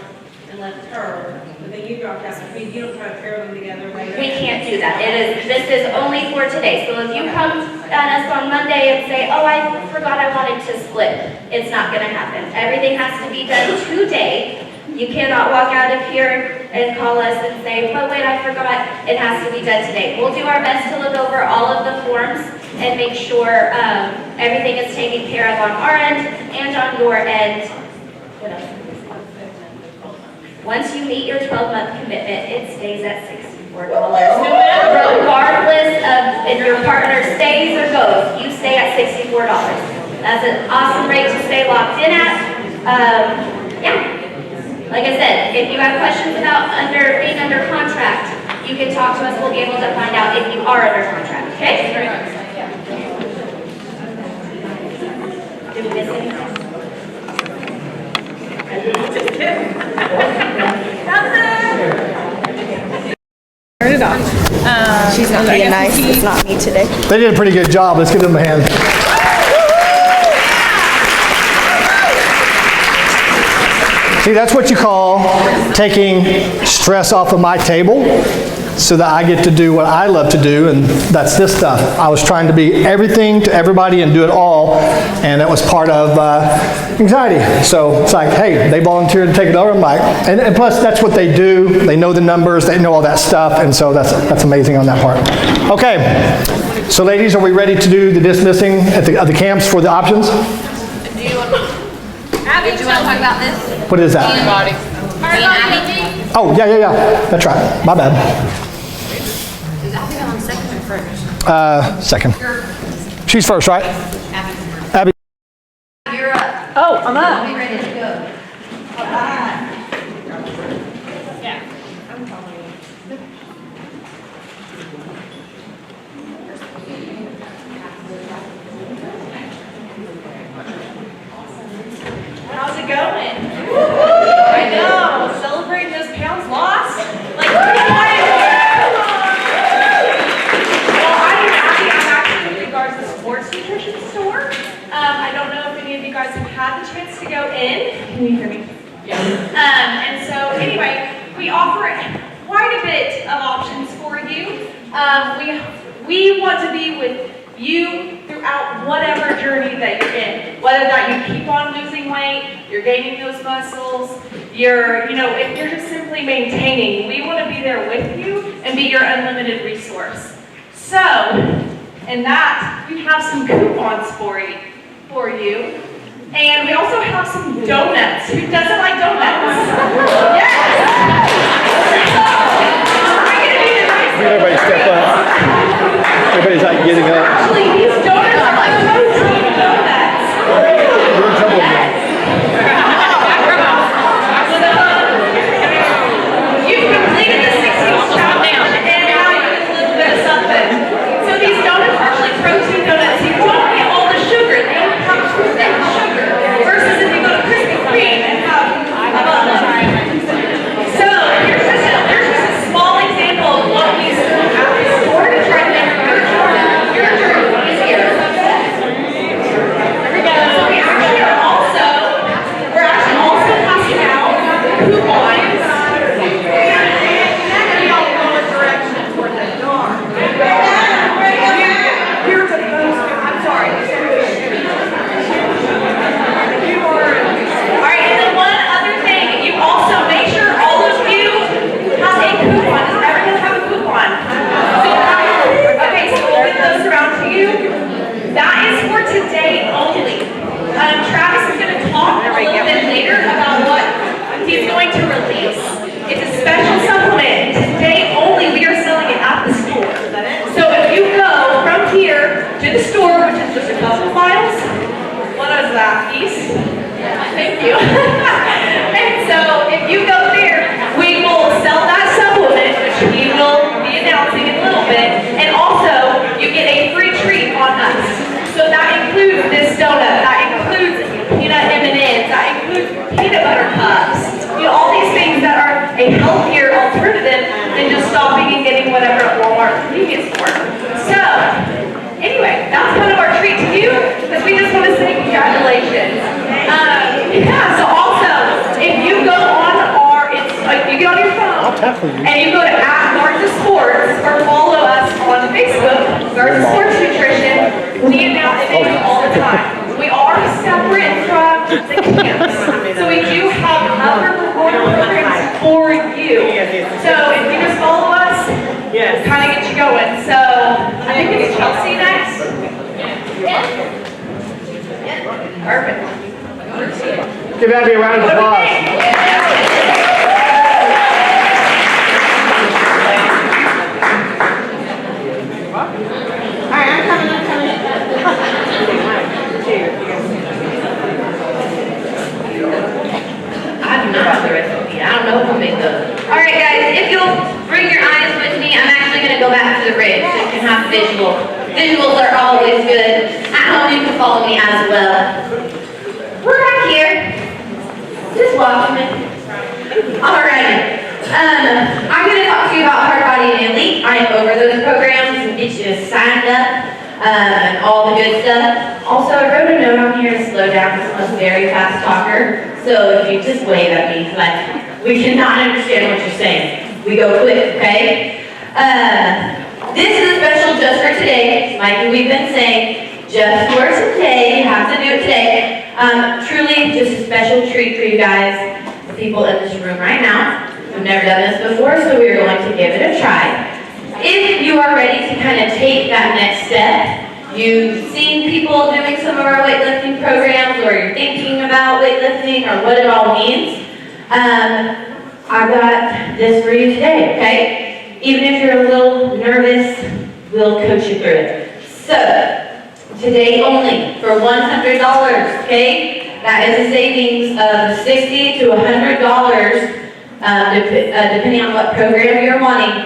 and left her, but then you dropped out, I mean, you don't try to pair them together later? We can't do that. This is only for today. So if you come at us on Monday and say, oh, I forgot I wanted to split, it's not gonna happen. Everything has to be done today. You cannot walk out of here and call us and say, oh wait, I forgot. It has to be done today. We'll do our best to look over all of the forms and make sure everything is taken care of on our end and on your end. What else? Once you meet your 12-month commitment, it stays at $64. Regardless of if your partner stays or goes, you stay at $64. That's an awesome rate to stay locked in at. Yeah. Like I said, if you have questions about being under contract, you can talk to us. We'll be able to find out if you are under contract, okay? Did we miss anything? Just kidding. Turn it off. She's not being nice. It's not me today. They did a pretty good job. Let's give them a hand. See, that's what you call taking stress off of my table so that I get to do what I love to do, and that's this stuff. I was trying to be everything to everybody and do it all, and that was part of anxiety. So it's like, hey, they volunteered to take it over. I'm like, and plus that's what they do. They know the numbers, they know all that stuff, and so that's amazing on that part. Okay, so ladies, are we ready to do the dismissing at the camps for the options? Abby, do you want to talk about this? What is that? Abby. Oh, yeah. That's right. My bad. Is Abby on second or first? Second. She's first, right? Abby. You're up. Oh, I'm up. Be ready to go. How's it going? I know, celebrating those pounds lost. Like, well, I'm Abby. I'm actually with the Garza Sports Nutrition Store. I don't know if any of you guys have had the chance to go in. Can you hear me? Yeah. And so anyway, we offer quite a bit of options for you. We want to be with you throughout whatever journey that you're in. Whether that you keep on losing weight, you're gaining those muscles, if you're just simply maintaining, we want to be there with you and be your unlimited resource. So, in that, we have some coupons for you. And we also have some donuts. Who doesn't like donuts? Yes! Everybody step up. Everybody's like getting up. Actually, these donuts are like protein donuts. You're in trouble now. You've completed the 60 challenge, and now you get a little bit of something. So these donuts are actually protein donuts. You don't get all the sugar. They don't have too much sugar. Versus if you go to Krispy Kreme and have a bun. So there's just a small example of what we do at the store to try to make your journey easier. There we go. So we're actually also passing out coupons. I'm sorry. All right, and then one other thing, you also make sure all of you have a coupon. Does everyone have a coupon? Okay, so we'll get those around to you. That is for today only. Travis is going to talk a little bit later about what he's going to release. It's a special supplement. Today only, we are selling it at the store. So if you go from here to the store, which is just a couple miles, what is that, east? Thank you. And so if you go there, we will sell that supplement, which and you go to @Garza Sports or follow us on Facebook, Garza Sports Nutrition, we announce it all the time. We are separate from the camps, so we do have other reward programs for you. So if you just follow us, we'll kind of get you going. So I think it's Chelsea next. Perfect. Give Abby a round of applause. I do not have the recipe. I don't know who made those. All right, guys, if you'll bring your eyes with me, I'm actually going to go back to the rig so you can have visual. Visuals are always good. At home, you can follow me as well. We're back here. Just watching it. All right. I'm going to talk to you about Hard Body and Elite. I am over those programs and get you signed up and all the good stuff. Also, I wrote a note on here to slow down because I'm a very fast talker. So if you just wave at me, like, we cannot understand what you're saying. We go quick, okay? This is a special just for today. Like we've been saying, just for today. You have to do it today. Truly, just a special treat for you guys, the people in this room right now. We've never done this before, so we're going to give it a try. If you are ready to kind of take that next step, you've seen people doing some of our weightlifting programs, or you're thinking about weightlifting or what it all means, I've got this for you today, okay? Even if you're a little nervous, we'll coach you through it. So, today only, for $100, okay? That is a savings of $60 to $100, depending on what program you're wanting.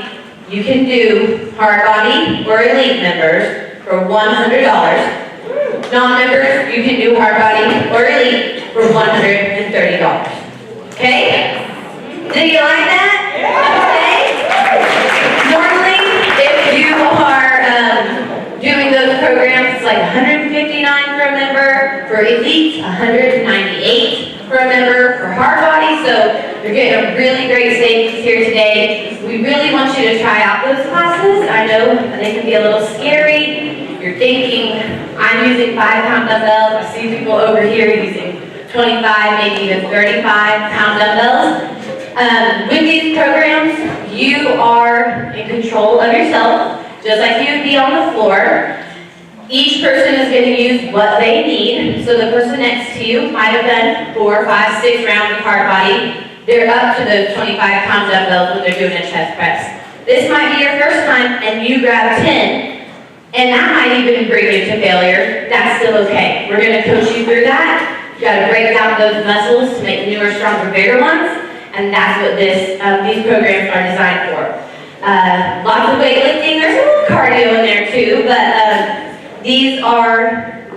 You can do Hard Body or Elite members for $100. Non-members, you can do Hard Body or Elite for $130. Okay? Do you like that? Okay. Normally, if you are doing those programs, it's like $159 for a member. For Elite, $198 for a member. For Hard Body, so you're getting a really great savings here today. We really want you to try out those classes. I know they can be a little scary. You're thinking, I'm using 5-pound dumbbells. I see people over here using 25, maybe even 35-pound dumbbells. With these programs, you are in control of yourself, just like you would be on the floor. Each person is going to use what they need. So the person next to you might have done 4, 5, 6 rounds of hard body. They're up to those 25-pound dumbbells when they're doing a chest press. This might be your first time and you grab 10, and that might even bring you to failure. That's still okay. We're going to coach you through that. You got to break down those muscles to make newer, stronger, bigger ones. And that's what these programs are designed for. Lots of weightlifting. There's a little cardio in there too, but these are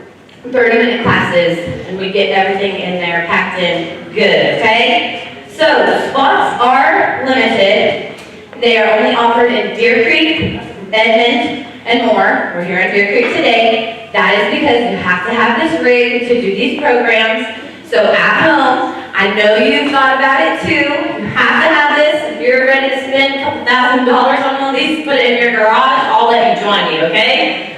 30-minute classes, and we get everything in there packed in good, okay? So the spots are limited. They are only offered in Deer Creek, Edmond, and more. We're here in Deer Creek today. That is because you have to have this rig to do these programs. So at home, I know you've thought about it too. You have to have this. If you're ready to spend a couple $1,000 on one of these, put it in your garage, I'll let you join me, okay?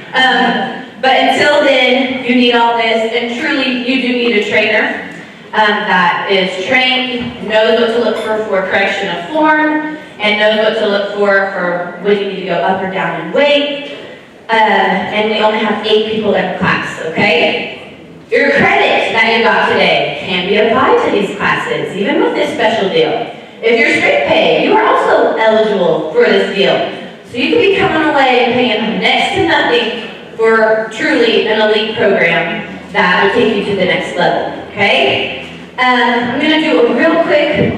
But until then, you need all this, and truly, you do need a trainer that is trained, knows what to look for correction of form, and knows what to look for when you need to go up or down in weight. And we only have 8 people in class, okay? Your credit that you got today can be applied to these classes, even with this special deal. If you're straight pay, you are also eligible for this deal. So you could be coming away and paying next to nothing for truly an elite program that will take you to the next level, okay? I'm gonna do a real quick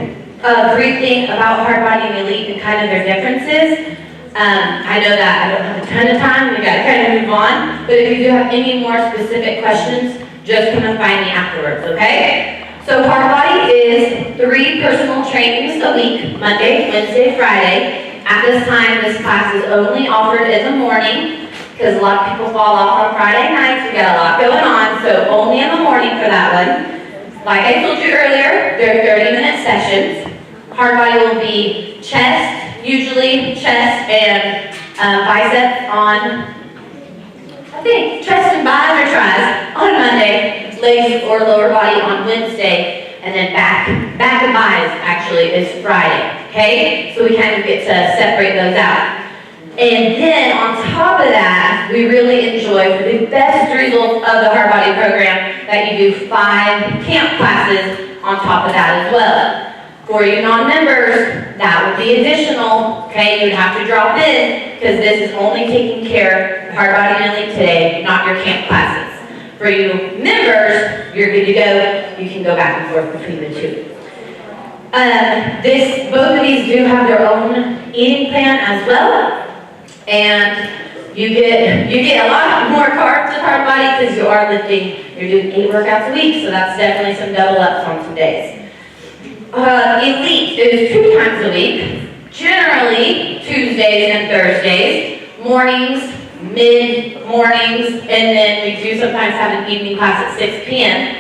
briefing about hard body and elite and kind of their differences. I know that I don't have a ton of time, we gotta kind of move on, but if you do have any more specific questions, just come and find me afterwards, okay? So hard body is 3 personal trainings a week, Monday, Wednesday, Friday. At this time, this class is only offered in the morning, because a lot of people fall off on Friday nights. We got a lot going on, so only in the morning for that one. Like I told you earlier, they're 30-minute sessions. Hard body will be chest, usually chest and biceps on, I think, chest and buys or tries on Monday, legs or lower body on Wednesday, and then back and buys actually is Friday, okay? So we kind of get to separate those out. And then on top of that, we really enjoy, for the best results of the hard body program, that you do 5 camp classes on top of that as well. For you non-members, that would be additional, okay? You'd have to drop in, because this is only taking care of hard body and elite today, not your camp classes. For you members, you're good to go. You can go back and forth between the two. Both of these do have their own eating plan as well. And you get a lot more carbs in hard body because you are lifting, you're doing 8 workouts a week, so that's definitely some double ups on some days. Elite is 2 times a week, generally Tuesdays and Thursdays, mornings, mid-mornings, and then we do sometimes have an evening class at 6 p.m.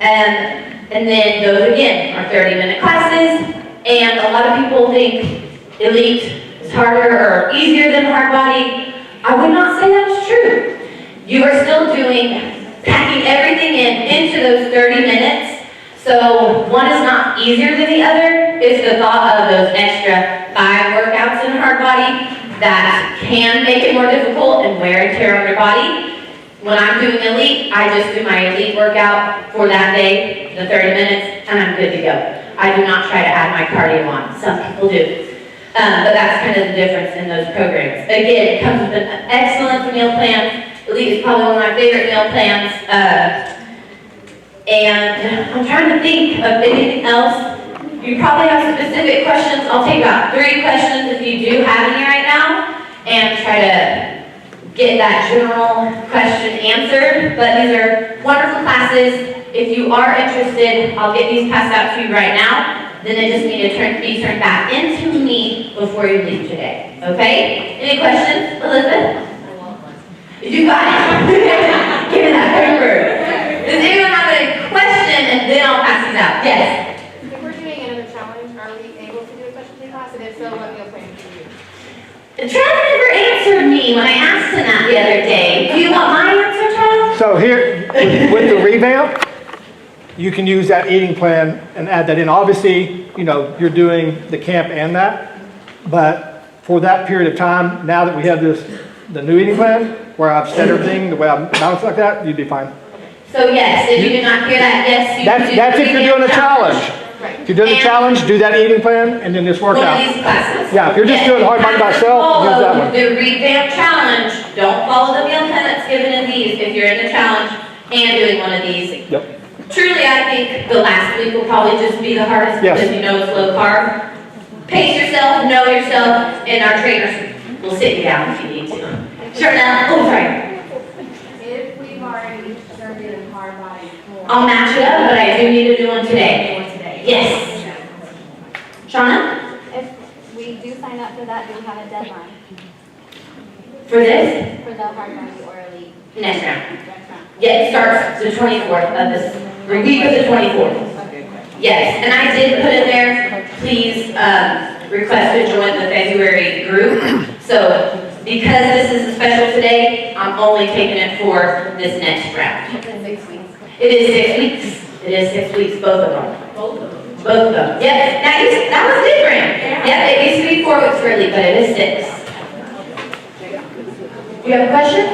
And then those again are 30-minute classes, and a lot of people think elite is harder or easier than hard body. I would not say that's true. You are still packing everything into those 30 minutes. So one is not easier than the other. It's the thought of those extra 5 workouts in hard body that can make it more difficult and wear and tear on your body. When I'm doing elite, I just do my elite workout for that day, the 30 minutes, and I'm good to go. I do not try to add my cardio on. Some people do. But that's kind of the difference in those programs. Again, it comes with an excellent meal plan. Elite is probably one of my favorite meal plans. And I'm trying to think of anything else. You probably have specific questions. I'll take about 3 questions if you do have any right now, and try to get that general question answered. But these are wonderful classes. If you are interested, I'll get these passed out to you right now. Then they just need to be turned back into me before you leave today. Okay? Any questions, Elizabeth? You got it. Give me that paper. Does anyone have a question? And then I'll pass these out. Yes? If we're doing another challenge, are we able to do a specialty class? And if so, what meal plan do you use? Trav never answered me when I asked him that the other day. Do you want my answer, Trav? So here, with the revamp, you can use that eating plan and add that in. Obviously, you know, you're doing the camp and that, but for that period of time, now that we have the new eating plan, where I've set everything the way I'm balanced like that, you'd be fine. So yes, if you did not hear that, yes, you can do That's if you're doing a challenge. Right. If you're doing a challenge, do that eating plan and then this one workout. of these classes. Yeah, if you're just doing hard body by itself, use that one. The revamp challenge, don't follow the meal plan that's given in these if you're in the challenge and doing one of these. Yep. Truly, I think the last week will probably just be the hardest Yes. because you know it's low carb. Pace yourself, know yourself, and our trainers will sit you down if you need to. Sure now, oh sorry. If we've already started in hard body before. I'll match it up, but I do need to do one today. Yes. Shauna? If we do sign up for that, do we have a deadline For this? for the hard body or elite? Next round. Next round? Yeah, it starts the 24th of this, the week of the 24th. Yes, and I did put in there, please request to join the February group. So because this is a special today, I'm only taking it for this next round. It's in 6 weeks. It is 6 weeks. It is 6 weeks, both of them. Both of them. Yep, that was different. Yep, it used to be 4 weeks for elite, but it is 6. You have a question?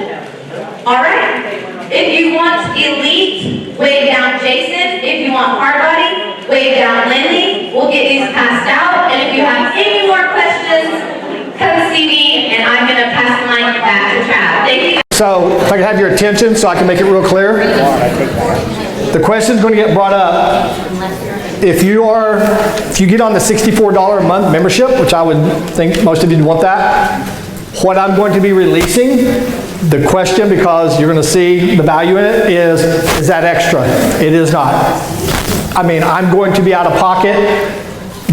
All right. If you want elite, wave down Jason. If you want hard body, wave down Lindy. We'll get these passed out. And if you have any more questions, come see me, and I'm going to pass the mic back to Trav. Thank you. So if I can have your attention so I can make it real clear. The question's going to get brought up. If you get on the $64 a month membership, which I would think most of you want that, what I'm going to be releasing, the question, because you're going to see the value in it, is that extra? It is not. I mean, I'm going to be out of pocket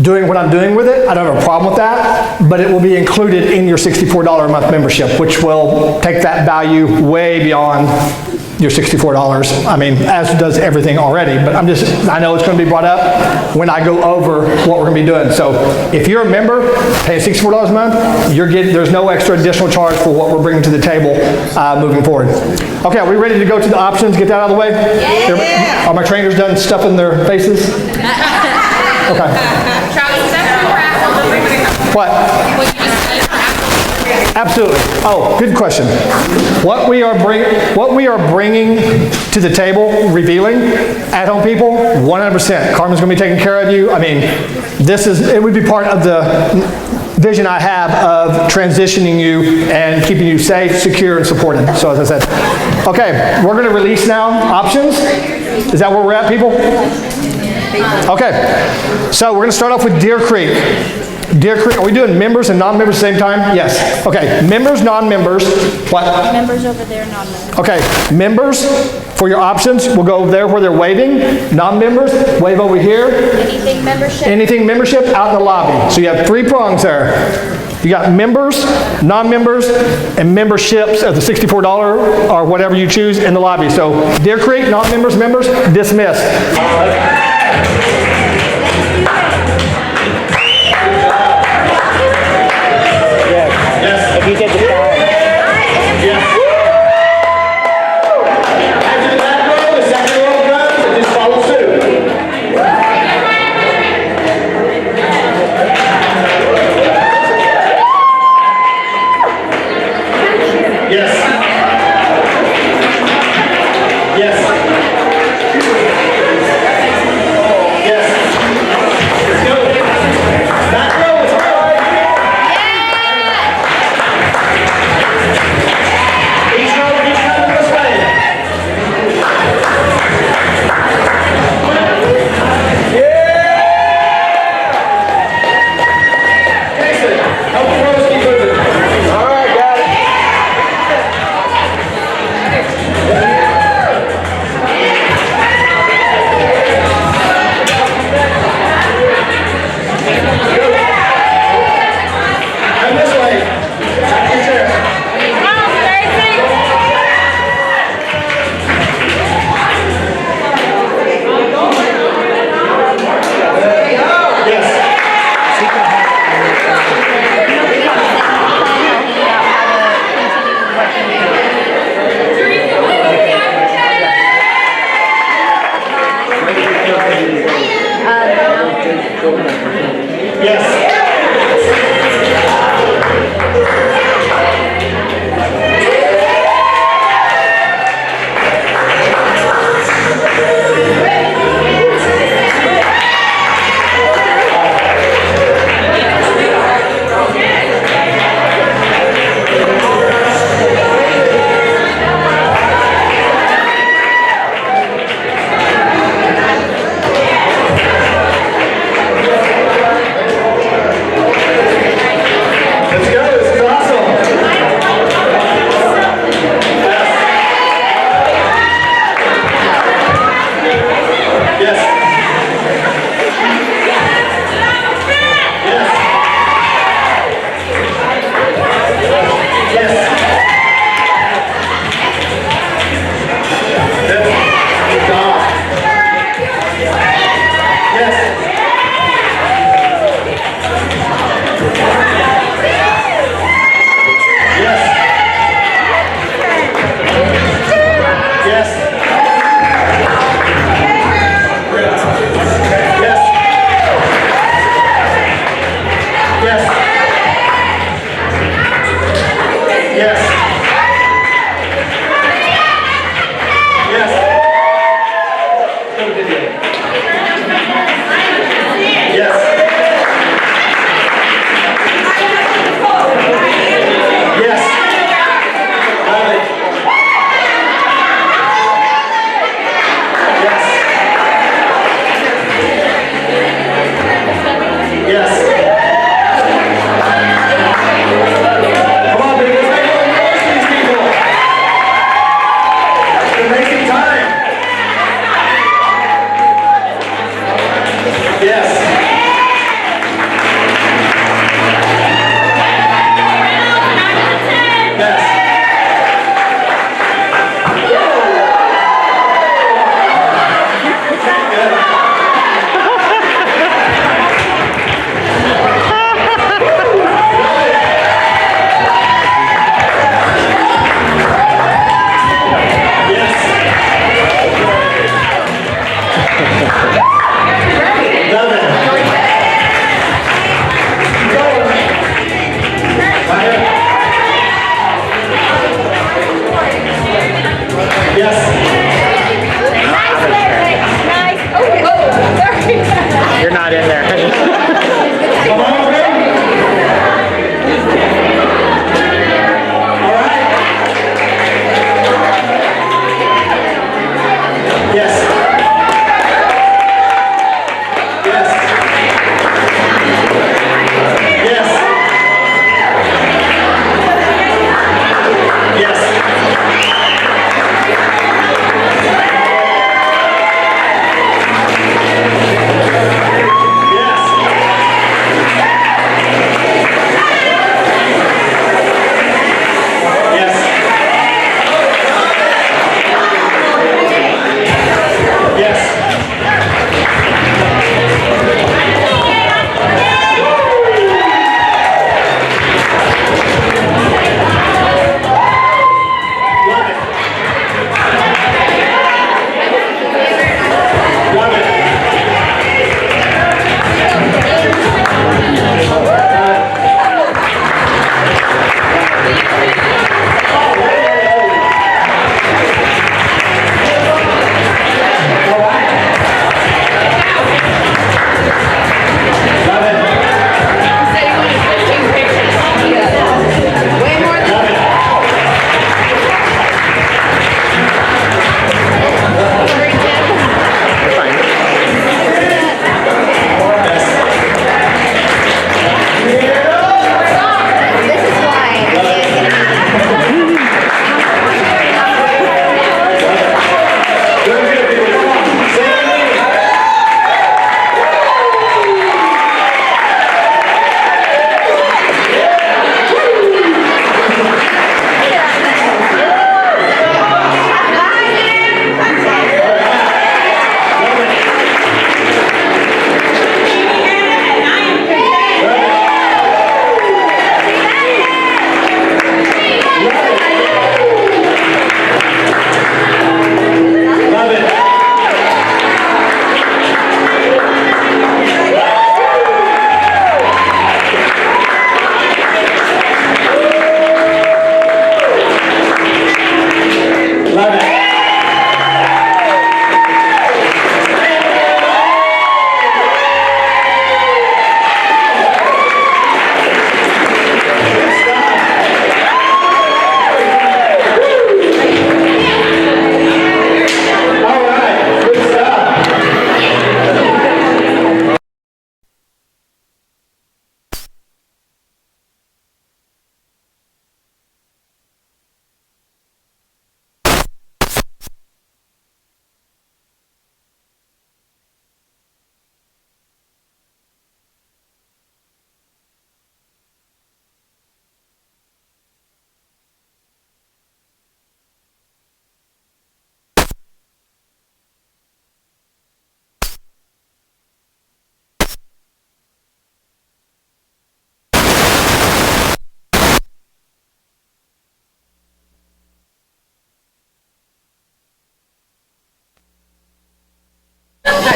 doing what I'm doing with it. I don't have a problem with that, but it will be included in your $64 a month membership, which will take that value way beyond your $64. I mean, as does everything already, but I know it's going to be brought up when I go over what we're going to be doing. So if you're a member paying $64 a month, there's no extra additional charge for what we're bringing to the table moving forward. Okay, are we ready to go to the options, get that out of the way? Yeah. Are my trainers done stuffing their faces? Okay. What? Absolutely. Oh, good question. What we are bringing to the table, revealing, at-home people, 100%. Carmen's going to be taking care of you. I mean, it would be part of the vision I have of transitioning you and keeping you safe, secure, and supported. So as I said, okay, we're going to release now options. Is that where we're at, people? Okay, so we're going to start off with Deer Creek. Deer Creek, are we doing members and non-members at the same time? Yes. Okay, members, non-members, what? Members over there, non-members. Okay, members, for your options, we'll go over there where they're waving. Non-members, wave over here. Anything membership. Anything membership, out in the lobby. So you have 3 prongs there. You got members, non-members, and memberships at the $64 or whatever you choose in the lobby. So Deer Creek, non-members, members, dismissed. If you get the challenge. After the back row, the second row comes, and just follow suit. Yes. Yes. Let's go. Back row, let's go.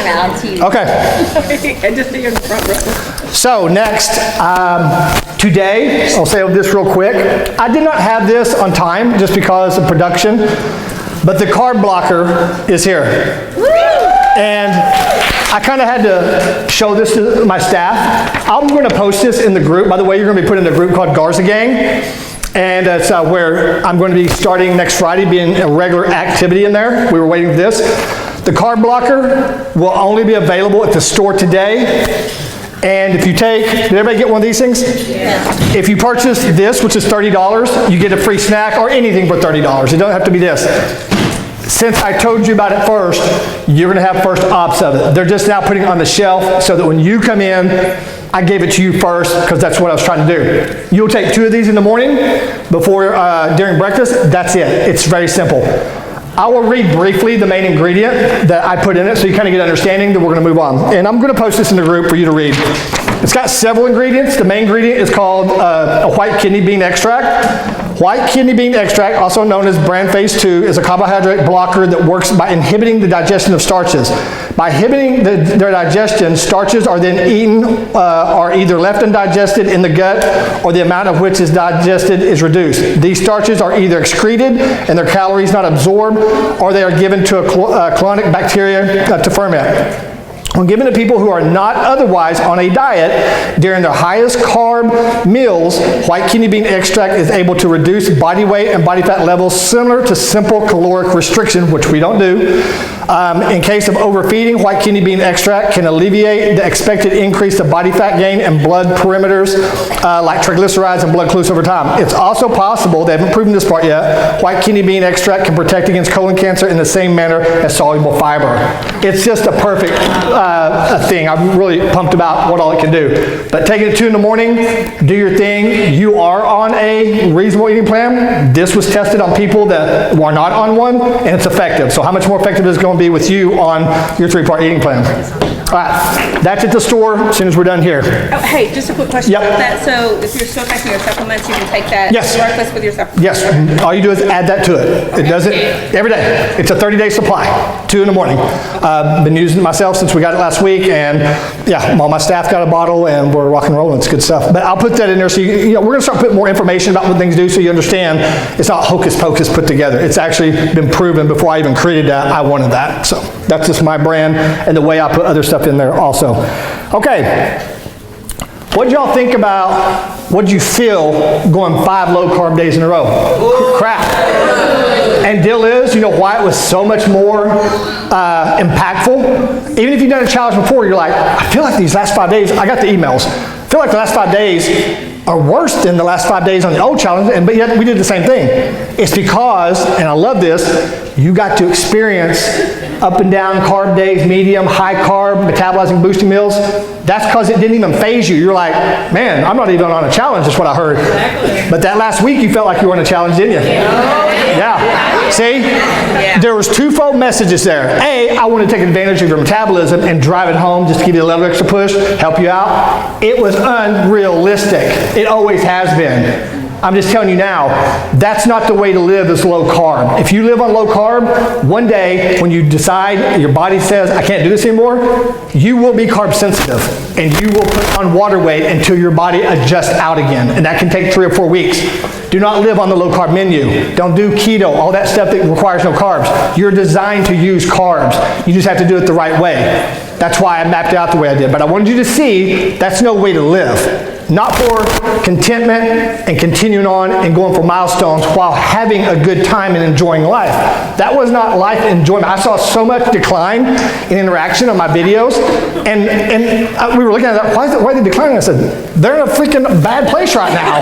Okay. And just be in the front row. So next, today, I'll say this real quick. I did not have this on time just because of production, but the carb blocker is here. And I kind of had to show this to my staff. I'm going to post this in the group. By the way, you're going to be put in a group called Garza Gang. And it's where I'm going to be starting next Friday, being a regular activity in there. We were waiting for this. The carb blocker will only be available at the store today. And if you take, did everybody get one of these things? Yeah. If you purchase this, which is $30, you get a free snack or anything for $30. It doesn't have to be this. Since I told you about it first, you're going to have first ops of it. They're just now putting it on the shelf so that when you come in, I gave it to you first because that's what I was trying to do. You'll take 2 of these in the morning before, during breakfast. That's it. It's very simple. I will read briefly the main ingredient that I put in it so you kind of get an understanding, then we're going to move on. And I'm going to post this in the group for you to read. It's got several ingredients. The main ingredient is called a white kidney bean extract. White kidney bean extract, also known as bran phase 2, is a carbohydrate blocker that works by inhibiting the digestion of starches. By inhibiting their digestion, starches are then eaten or either left undigested in the gut, or the amount of which is digested is reduced. These starches are either excreted and their calories not absorbed, or they are given to a colonic bacteria to ferment. When given to people who are not otherwise on a diet, during their highest carb meals, white kidney bean extract is able to reduce body weight and body fat levels similar to simple caloric restriction, which we don't do. In case of overfeeding, white kidney bean extract can alleviate the expected increase of body fat gain and blood parameters like triglycerides and blood glucose over time. It's also possible, they haven't proven this part yet, white kidney bean extract can protect against colon cancer in the same manner as soluble fiber. It's just a perfect thing. I'm really pumped about what all it can do. But taking it 2 in the morning, do your thing. You are on a reasonable eating plan. This was tested on people that are not on one, and it's effective. So how much more effective is it going to be with you on your 3-part eating plan? All right, that's at the store as soon as we're done here. Oh, hey, just a quick question Yep. about that. So if you're still taking your supplements, you can take that Yes. breakfast with your supplements? Yes, all you do is add that to it. It does it every day. It's a 30-day supply, 2 in the morning. Been using it myself since we got it last week, and yeah, all my staff got a bottle, and we're rock and rolling. It's good stuff. But I'll put that in there so you know, we're going to start putting more information about what things do so you understand it's not hocus pocus put together. It's actually been proven before I even created that. I wanted that. So that's just my brand and the way I put other stuff in there also. Okay. What did y'all think about, what did you feel going 5 low carb days in a row? Crap. And deal is, you know why it was so much more impactful? Even if you've done a challenge before, you're like, I feel like these last 5 days, I got the emails, I feel like the last 5 days are worse than the last 5 days on the old challenge, but yet we did the same thing. It's because, and I love this, you got to experience up and down carb days, medium, high carb, metabolizing, boosting meals. That's because it didn't even phase you. You're like, man, I'm not even on a challenge, is what I heard. Exactly. But that last week you felt like you were on a challenge, didn't you? Yeah. See? Yeah. There was twofold messages there. A, I want to take advantage of your metabolism and drive it home just to give you a little extra push, help you out. It was unrealistic. It always has been. I'm just telling you now, that's not the way to live is low carb. If you live on low carb, one day when you decide, your body says, I can't do this anymore, you will be carb sensitive and you will put on water weight until your body adjusts out again. And that can take 3 or 4 weeks. Do not live on the low carb menu. Don't do keto, all that stuff that requires no carbs. You're designed to use carbs. You just have to do it the right way. That's why I mapped it out the way I did. But I wanted you to see that's no way to live. Not for contentment and continuing on and going for milestones while having a good time and enjoying life. That was not life enjoyment. I saw so much decline in interaction on my videos, and we were looking at that, why are they declining? I said, they're in a freaking bad place right now.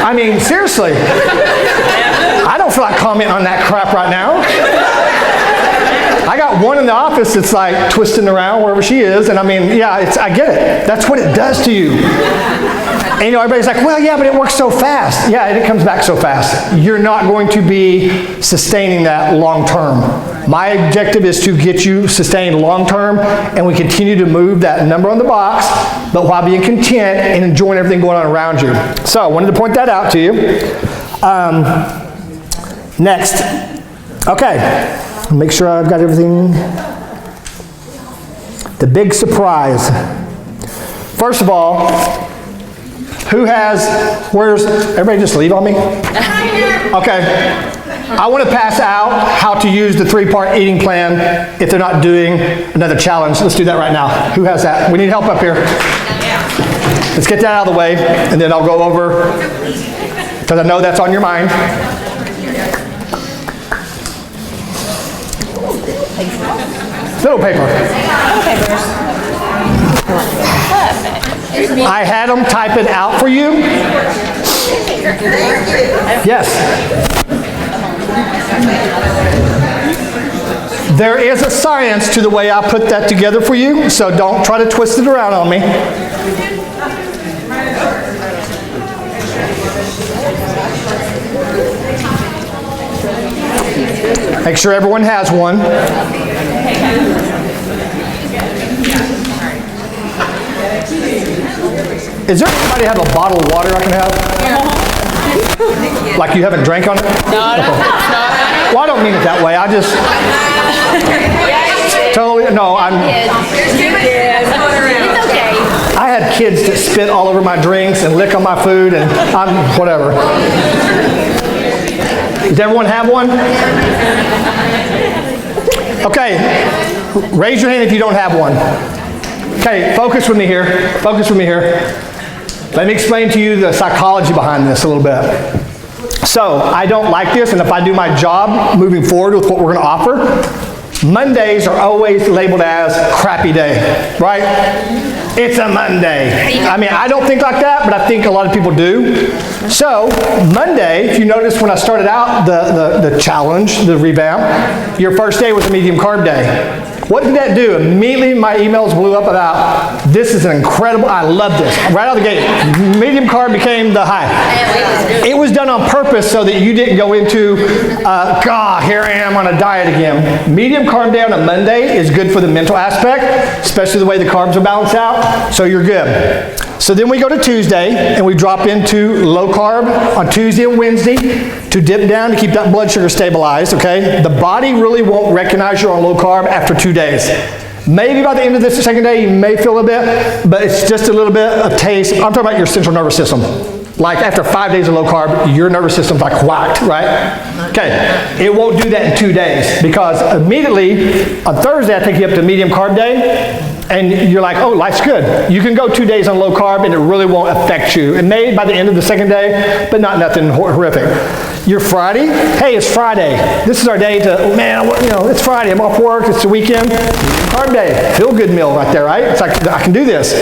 I mean, seriously. I don't feel like commenting on that crap right now. I got one in the office that's like twisting around wherever she is, and I mean, yeah, I get it. That's what it does to you. And you know, everybody's like, well, yeah, but it works so fast. Yeah, and it comes back so fast. You're not going to be sustaining that long term. My objective is to get you sustained long term, and we continue to move that number on the box, but while being content and enjoying everything going on around you. So I wanted to point that out to you. Next. Okay. Make sure I've got everything. The big surprise. First of all, where's, everybody just leave on me? Okay. I want to pass out how to use the 3-part eating plan if they're not doing another challenge. Let's do that right now. Who has that? We need help up here. Let's get that out of the way, and then I'll go over, because I know that's on your mind. Little paper. I had them type it out for you. Yes. There is a science to the way I put that together for you, so don't try to twist it around on me. Make sure everyone has one. Is there anybody have a bottle of water I can have? Like you haven't drank on it? No, no. Well, I don't mean it that way. I just totally, no, I'm. I had kids that spit all over my drinks and lick on my food, and I'm whatever. Does everyone have one? Okay, raise your hand if you don't have one. Okay, focus with me here. Focus with me here. Let me explain to you the psychology behind this a little bit. So, I don't like this, and if I do my job moving forward with what we're going to offer, Mondays are always labeled as crappy day, right? It's a Monday. I mean, I don't think like that, but I think a lot of people do. So, Monday, if you notice when I started out the challenge, the revamp, your first day was a medium carb day. What did that do? Immediately my emails blew up about, this is an incredible, I love this. Right out of the gate, medium carb became the high. It was done on purpose so that you didn't go into, God, here I am on a diet again. Medium carb day on a Monday is good for the mental aspect, especially the way the carbs are balanced out, so you're good. So then we go to Tuesday, and we drop into low carb on Tuesday and Wednesday to dip down to keep that blood sugar stabilized, okay? The body really won't recognize you're on low carb after 2 days. Maybe by the end of this second day, you may feel a bit, but it's just a little bit of taste. I'm talking about your central nervous system. Like after 5 days of low carb, your nervous system's like whacked, right? Okay, it won't do that in 2 days because immediately on Thursday, I take you up to medium carb day. And you're like, oh, life's good. You can go 2 days on low carb and it really won't affect you. It may by the end of the second day, but not nothing horrific. Your Friday, hey, it's Friday. This is our day to, man, you know, it's Friday. I'm off work. It's the weekend. Carb day. Feel good meal right there, right? It's like, I can do this.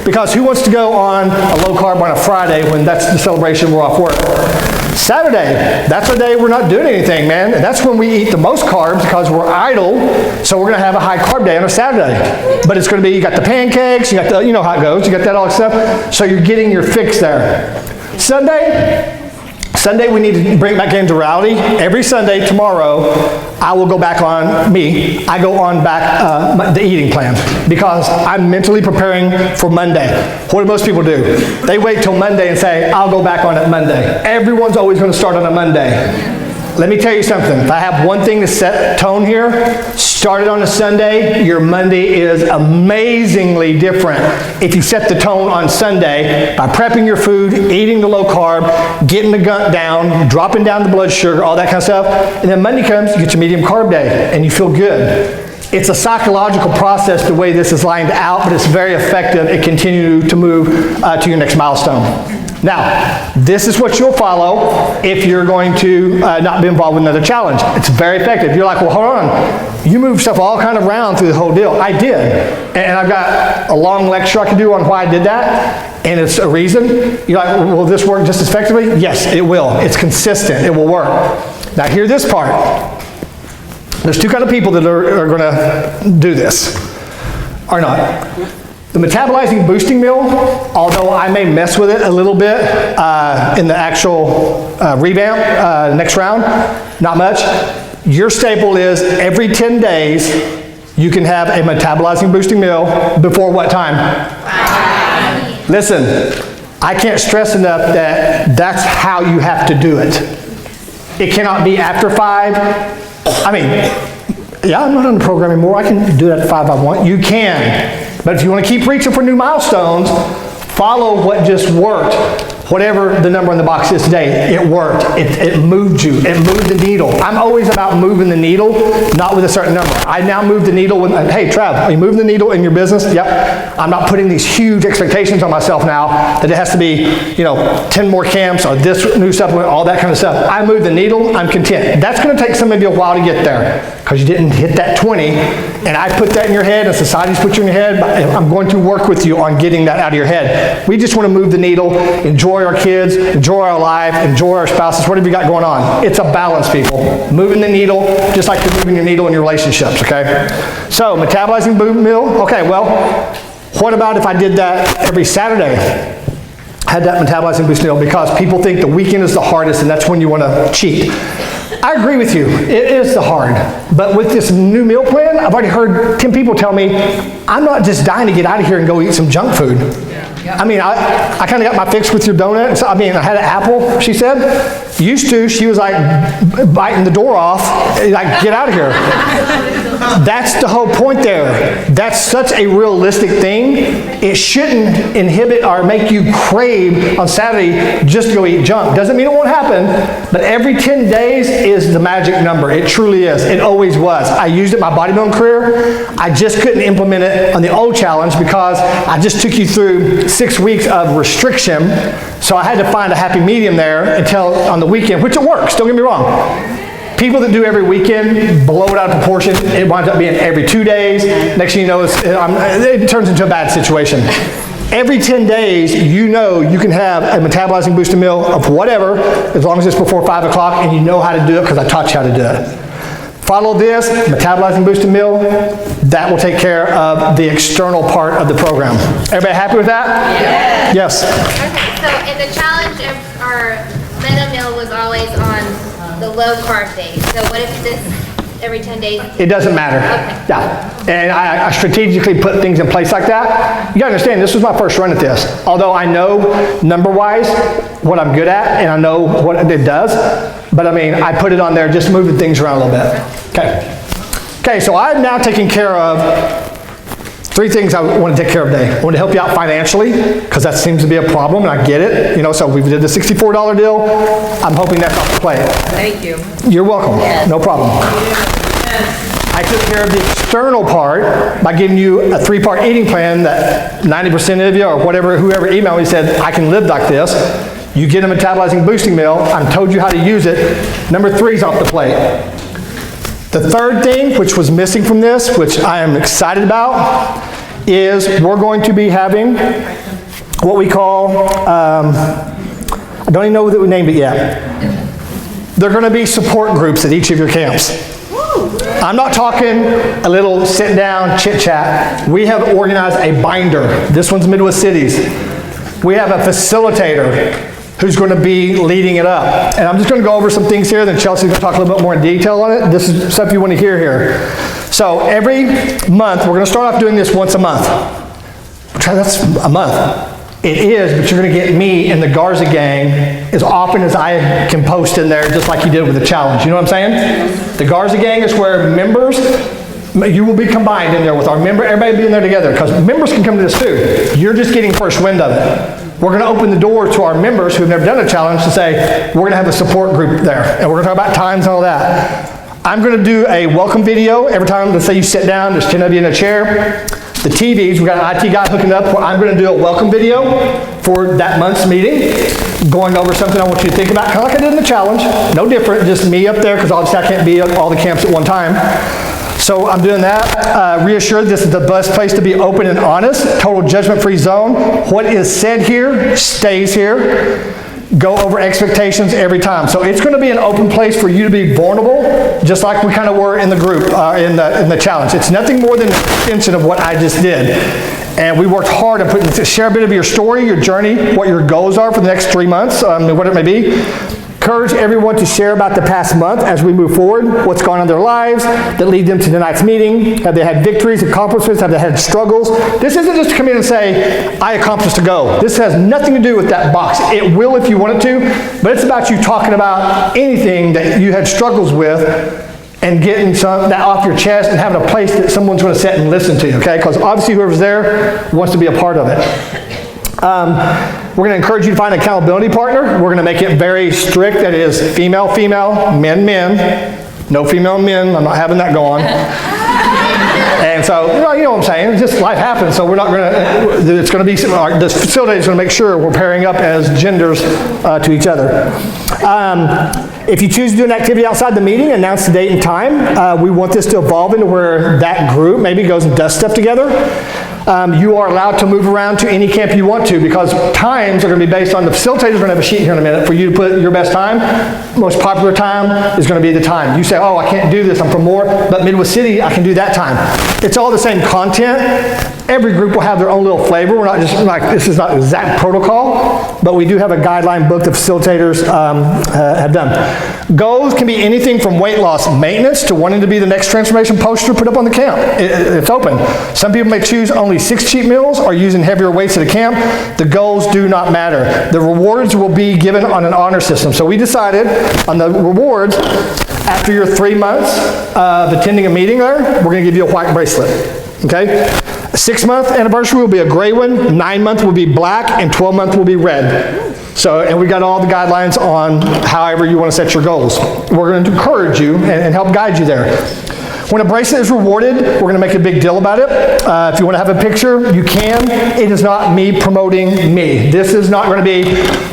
Because who wants to go on a low carb on a Friday when that's the celebration we're off work? Saturday, that's a day we're not doing anything, man. That's when we eat the most carbs because we're idle. So we're going to have a high carb day on a Saturday. But it's going to be, you got the pancakes, you got the, you know how it goes, you got that all stuff. So you're getting your fix there. Sunday we need to bring back into reality. Every Sunday, tomorrow, I will go back on me. I go on back the eating plan because I'm mentally preparing for Monday. What do most people do? They wait till Monday and say, I'll go back on it Monday. Everyone's always going to start on a Monday. Let me tell you something. If I have one thing to set tone here, start it on a Sunday, your Monday is amazingly different. If you set the tone on Sunday by prepping your food, eating the low carb, getting the gut down, dropping down the blood sugar, all that kind of stuff, and then Monday comes, you get your medium carb day, and you feel good. It's a psychological process the way this is lined out, but it's very effective. It continues to move to your next milestone. Now, this is what you'll follow if you're going to not be involved with another challenge. It's very effective. You're like, well, hold on. You move stuff all kind of around through the whole deal. I did. And I've got a long lecture I can do on why I did that. And it's a reason. You're like, well, will this work just as effectively? Yes, it will. It's consistent. It will work. Now, hear this part. There's two kind of people that are going to do this, or not. The metabolizing boosting meal, although I may mess with it a little bit in the actual revamp, next round, not much. Your staple is every 10 days you can have a metabolizing boosting meal before what time? 5. Listen, I can't stress enough that that's how you have to do it. It cannot be after 5. I mean, Yeah, I'm not on the program anymore. I can do that at 5 if I want. You can. But if you want to keep reaching for new milestones, follow what just worked. Whatever the number in the box is today, it worked. It moved you. It moved the needle. I'm always about moving the needle, not with a certain number. I now move the needle with, hey, Trav, are you moving the needle in your business? Yep. I'm not putting these huge expectations on myself now that it has to be, 10 more camps or this new supplement, all that kind of stuff. I move the needle, I'm content. That's going to take some of you a while to get there because you didn't hit that 20, and I put that in your head and society's put you in your head, but I'm going to work with you on getting that out of your head. We just want to move the needle, enjoy our kids, enjoy our life, enjoy our spouses, whatever you got going on. It's a balance, people. Moving the needle, just like you're moving your needle in your relationships, okay? So, metabolizing boom meal, okay, well, what about if I did that every Saturday? Had that metabolizing boost meal, because people think the weekend is the hardest and that's when you want to cheat. I agree with you, it is the hard, but with this new meal plan, I've already heard 10 people tell me, I'm not just dying to get out of here and go eat some junk food. I mean, I kind of got my fix with your donut. I mean, I had an apple, she said. Used to, she was like biting the door off, like, get out of here. That's the whole point there. That's such a realistic thing. It shouldn't inhibit or make you crave on Saturday just to go eat junk. Doesn't mean it won't happen, but every 10 days is the magic number. It truly is. It always was. I used it in my bodybuilding career. I just couldn't implement it on the old challenge because I just took you through 6 weeks of restriction, so I had to find a happy medium there until on the weekend, which it works, don't get me wrong. People that do every weekend blow it out of proportion. It winds up being every 2 days. Next thing you know, it turns into a bad situation. Every 10 days, you can have a metabolizing booster meal of whatever, as long as it's before 5 o'clock, and you know how to do it because I taught you how to do it. Follow this, metabolizing booster meal, that will take care of the external part of the program. Everybody happy with that? Yes. Okay, so in the challenge, our meta meal was always on the low carb days. So what if this every 10 days? It doesn't matter. Okay. Yeah. And I strategically put things in place like that. You gotta understand, this was my first run at this. Although I know number-wise what I'm good at, and I know what it does, but I mean, I put it on there just moving things around a little bit. Okay, so I've now taken care of 3 things I want to take care of today. I want to help you out financially, because that seems to be a problem, and I get it. So we did the $64 deal. I'm hoping that's off the plate. Thank you. You're welcome. No problem. I took care of the external part by giving you a 3-part eating plan that 90% of you, or whoever emailed me said, I can live like this. You get a metabolizing boosting meal. I told you how to use it. Number 3 is off the plate. The third thing, which was missing from this, which I am excited about, is we're going to be having what we call, I don't even know that we named it yet. They're going to be support groups at each of your camps. I'm not talking a little sit down chit chat. We have organized a binder. This one's Midwest Cities. We have a facilitator who's going to be leading it up. And I'm just going to go over some things here, then Chelsea's going to talk a little bit more in detail on it. This is stuff you want to hear here. So every month, we're going to start off doing this once a month. That's a month. It is, but you're going to get me and the Garza gang as often as I can post in there, just like you did with the challenge. You know what I'm saying? The Garza gang is where members, you will be combined in there with our member, everybody be in there together, because members can come to this too. You're just getting first wind of it. We're going to open the door to our members who've never done a challenge to say, we're going to have a support group there, and we're going to talk about times and all that. I'm going to do a welcome video every time, let's say you sit down, there's 10 of you in a chair. The TVs, we've got an IT guy hooking up, I'm going to do a welcome video for that month's meeting, going over something I want you to think about, kind of like I did in the challenge. No different, just me up there, because obviously I can't be at all the camps at one time. So I'm doing that. Reassured this is the best place to be open and honest. Total judgment-free zone. What is said here stays here. Go over expectations every time. So it's going to be an open place for you to be vulnerable, just like we kind of were in the group, in the challenge. It's nothing more than an extension of what I just did. And we worked hard on share a bit of your story, your journey, what your goals are for the next 3 months, whatever it may be. Encourage everyone to share about the past month as we move forward, what's going on in their lives that lead them to tonight's meeting. Have they had victories, accomplishments? Have they had struggles? This isn't just to come in and say, I accomplished a goal. This has nothing to do with that box. It will if you want it to, but it's about you talking about anything that you had struggles with and getting that off your chest and having a place that someone's going to sit and listen to you, okay? Because obviously whoever's there wants to be a part of it. We're going to encourage you to find an accountability partner. We're going to make it very strict. That is female, female, men, men. No female men. I'm not having that go on. And so, you know what I'm saying? It's just life happens. So we're not going to, it's going to be, the facility is going to make sure we're pairing up as genders to each other. If you choose to do an activity outside the meeting, announce the date and time. We want this to evolve into where that group maybe goes and does stuff together. You are allowed to move around to any camp you want to, because times are going to be based on, the facilitators are going to have a sheet here in a minute for you to put your best time. Most popular time is going to be the time. You say, oh, I can't do this, I'm from Moore, but Midwest City, I can do that time. It's all the same content. Every group will have their own little flavor. We're not just like, this is not exact protocol, but we do have a guideline book the facilitators have done. Goals can be anything from weight loss maintenance to wanting to be the next transformation poster put up on the camp. It's open. Some people may choose only 6 cheat meals or using heavier weights at a camp. The goals do not matter. The rewards will be given on an honor system. So we decided on the rewards, after your 3 months of attending a meeting there, we're going to give you a white bracelet. Okay? 6-month anniversary will be a gray one, 9-month will be black, and 12-month will be red. So, and we got all the guidelines on however you want to set your goals. We're going to encourage you and help guide you there. When a bracelet is rewarded, we're going to make a big deal about it. If you want to have a picture, you can. It is not me promoting me. This is not going to be,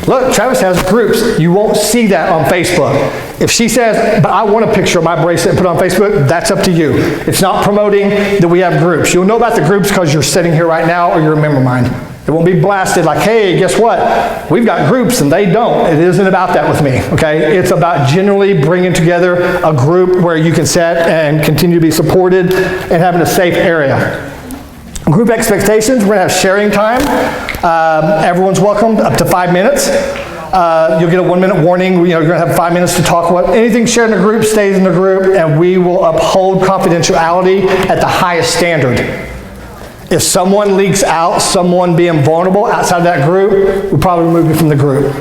look, Travis has groups. You won't see that on Facebook. If she says, but I want a picture of my bracelet and put it on Facebook, that's up to you. It's not promoting that we have groups. You'll know about the groups because you're sitting here right now or you're a member of mine. It won't be blasted like, hey, guess what? We've got groups and they don't. It isn't about that with me, okay? It's about generally bringing together a group where you can sit and continue to be supported and having a safe area. Group expectations, we're going to have sharing time. Everyone's welcome up to 5 minutes. You'll get a 1-minute warning. You're going to have 5 minutes to talk. Anything shared in a group stays in the group, and we will uphold confidentiality at the highest standard. If someone leaks out, someone being vulnerable outside of that group, we'll probably remove you from the group.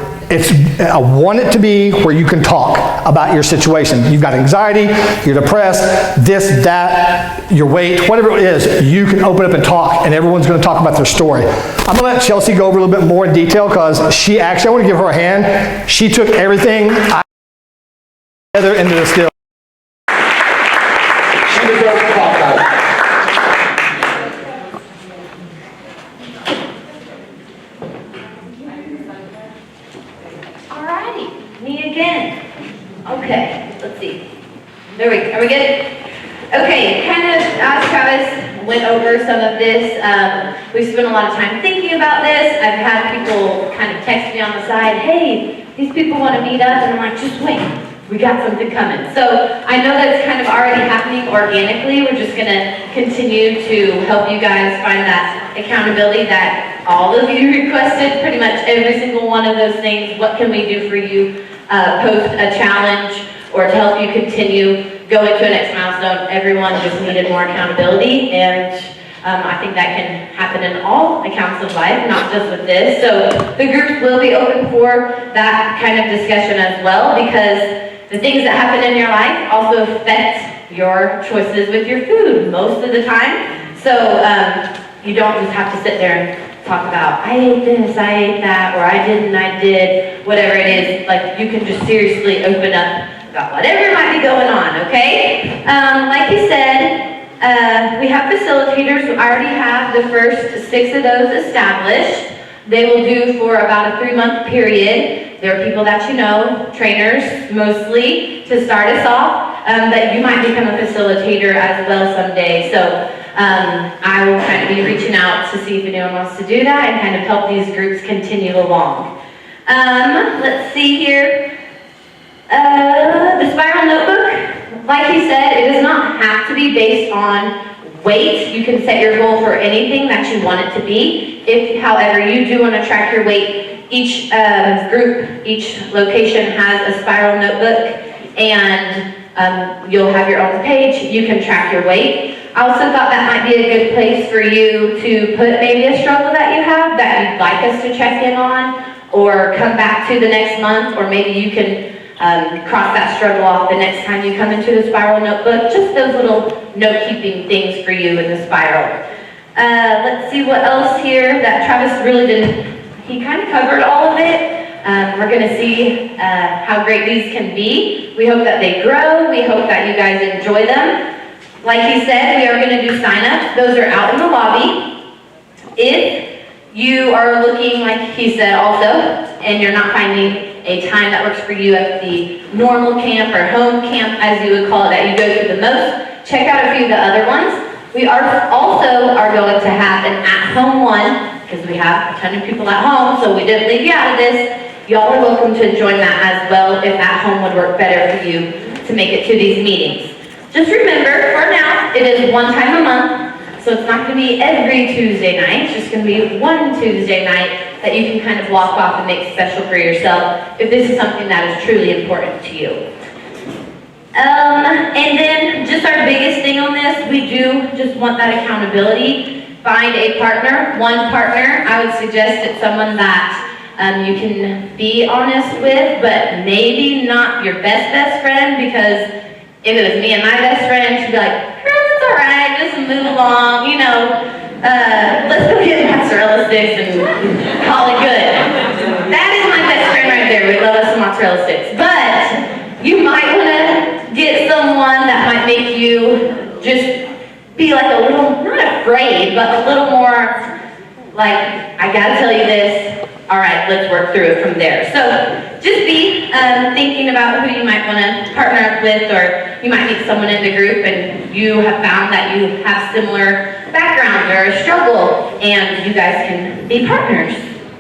I want it to be where you can talk about your situation. You've got anxiety, you're depressed, this, that, your weight, whatever it is, you can open up and talk, and everyone's going to talk about their story. I'm going to let Chelsea go over a little bit more in detail, because she actually, I want to give her a hand. She took everything together into this deal. She deserves to talk about it. Okay, let's see. Are we good? Okay, kind of as Travis went over some of this, we've spent a lot of time thinking about this. I've had people kind of text me on the side, hey, these people want to meet up, and I'm like, just wait, we got something coming. So I know that's kind of already happening organically. We're just going to continue to help you guys find that accountability that all of you requested, pretty much every single one of those things. What can we do for you? Post a challenge, or to help you continue going to a next milestone. Everyone just needed more accountability, and I think that can happen in all accounts of life, not just with this. So the groups will be open for that kind of discussion as well, because the things that happen in your life also affect your choices with your food most of the time. So you don't just have to sit there and talk about, I ate this, I ate that, or I didn't, I did, whatever it is. Like, you can just seriously open up about whatever might be going on, okay? Like you said, we have facilitators. I already have the first 6 of those established. They will do for about a 3-month period. There are people that you know, trainers mostly, to start us off, but you might become a facilitator as well someday. So I will kind of be reaching out to see if anyone wants to do that and kind of help these groups continue along. Let's see here. The spiral notebook, like you said, it does not have to be based on weight. You can set your goal for anything that you want it to be. If, however, you do want to track your weight, each group, each location has a spiral notebook, and you'll have your own page. You can track your weight. I also thought that might be a good place for you to put maybe a struggle that you have that you'd like us to check in on, or come back to the next month, or maybe you can cross that struggle off the next time you come into the spiral notebook. Just those little note-keeping things for you in the spiral. Let's see what else here that Travis really didn't, he kind of covered all of it. We're going to see how great these can be. We hope that they grow. We hope that you guys enjoy them. Like he said, we are going to do sign-ups. Those are out in the lobby. If you are looking, like he said also, and you're not finding a time that works for you at the normal camp or home camp, as you would call it, that you go to the most, check out a few of the other ones. We also are going to have an at-home one, because we have a ton of people at home, so we didn't leave you out of this. Y'all are welcome to join that as well if at home would work better for you to make it to these meetings. Just remember, for now, it is one time a month, so it's not going to be every Tuesday night. It's just going to be one Tuesday night that you can kind of walk off and make special for yourself if this is something that is truly important to you. And then just our biggest thing on this, we do just want that accountability. Find a partner, one partner. I would suggest it's someone that you can be honest with, but maybe not your best friend, because if it was me and my best friend, she'd be like, girl, it's all right, just move along, you know, let's go get mozzarella sticks and call it good. That is my best friend right there. We love us some mozzarella sticks. But you might want to get someone that might make you just be like a little, not afraid, but a little more like, I gotta tell you this. All right, let's work through it from there. So just be thinking about who you might want to partner up with, or you might meet someone in the group and you have found that you have similar backgrounds or a struggle, and you guys can be partners.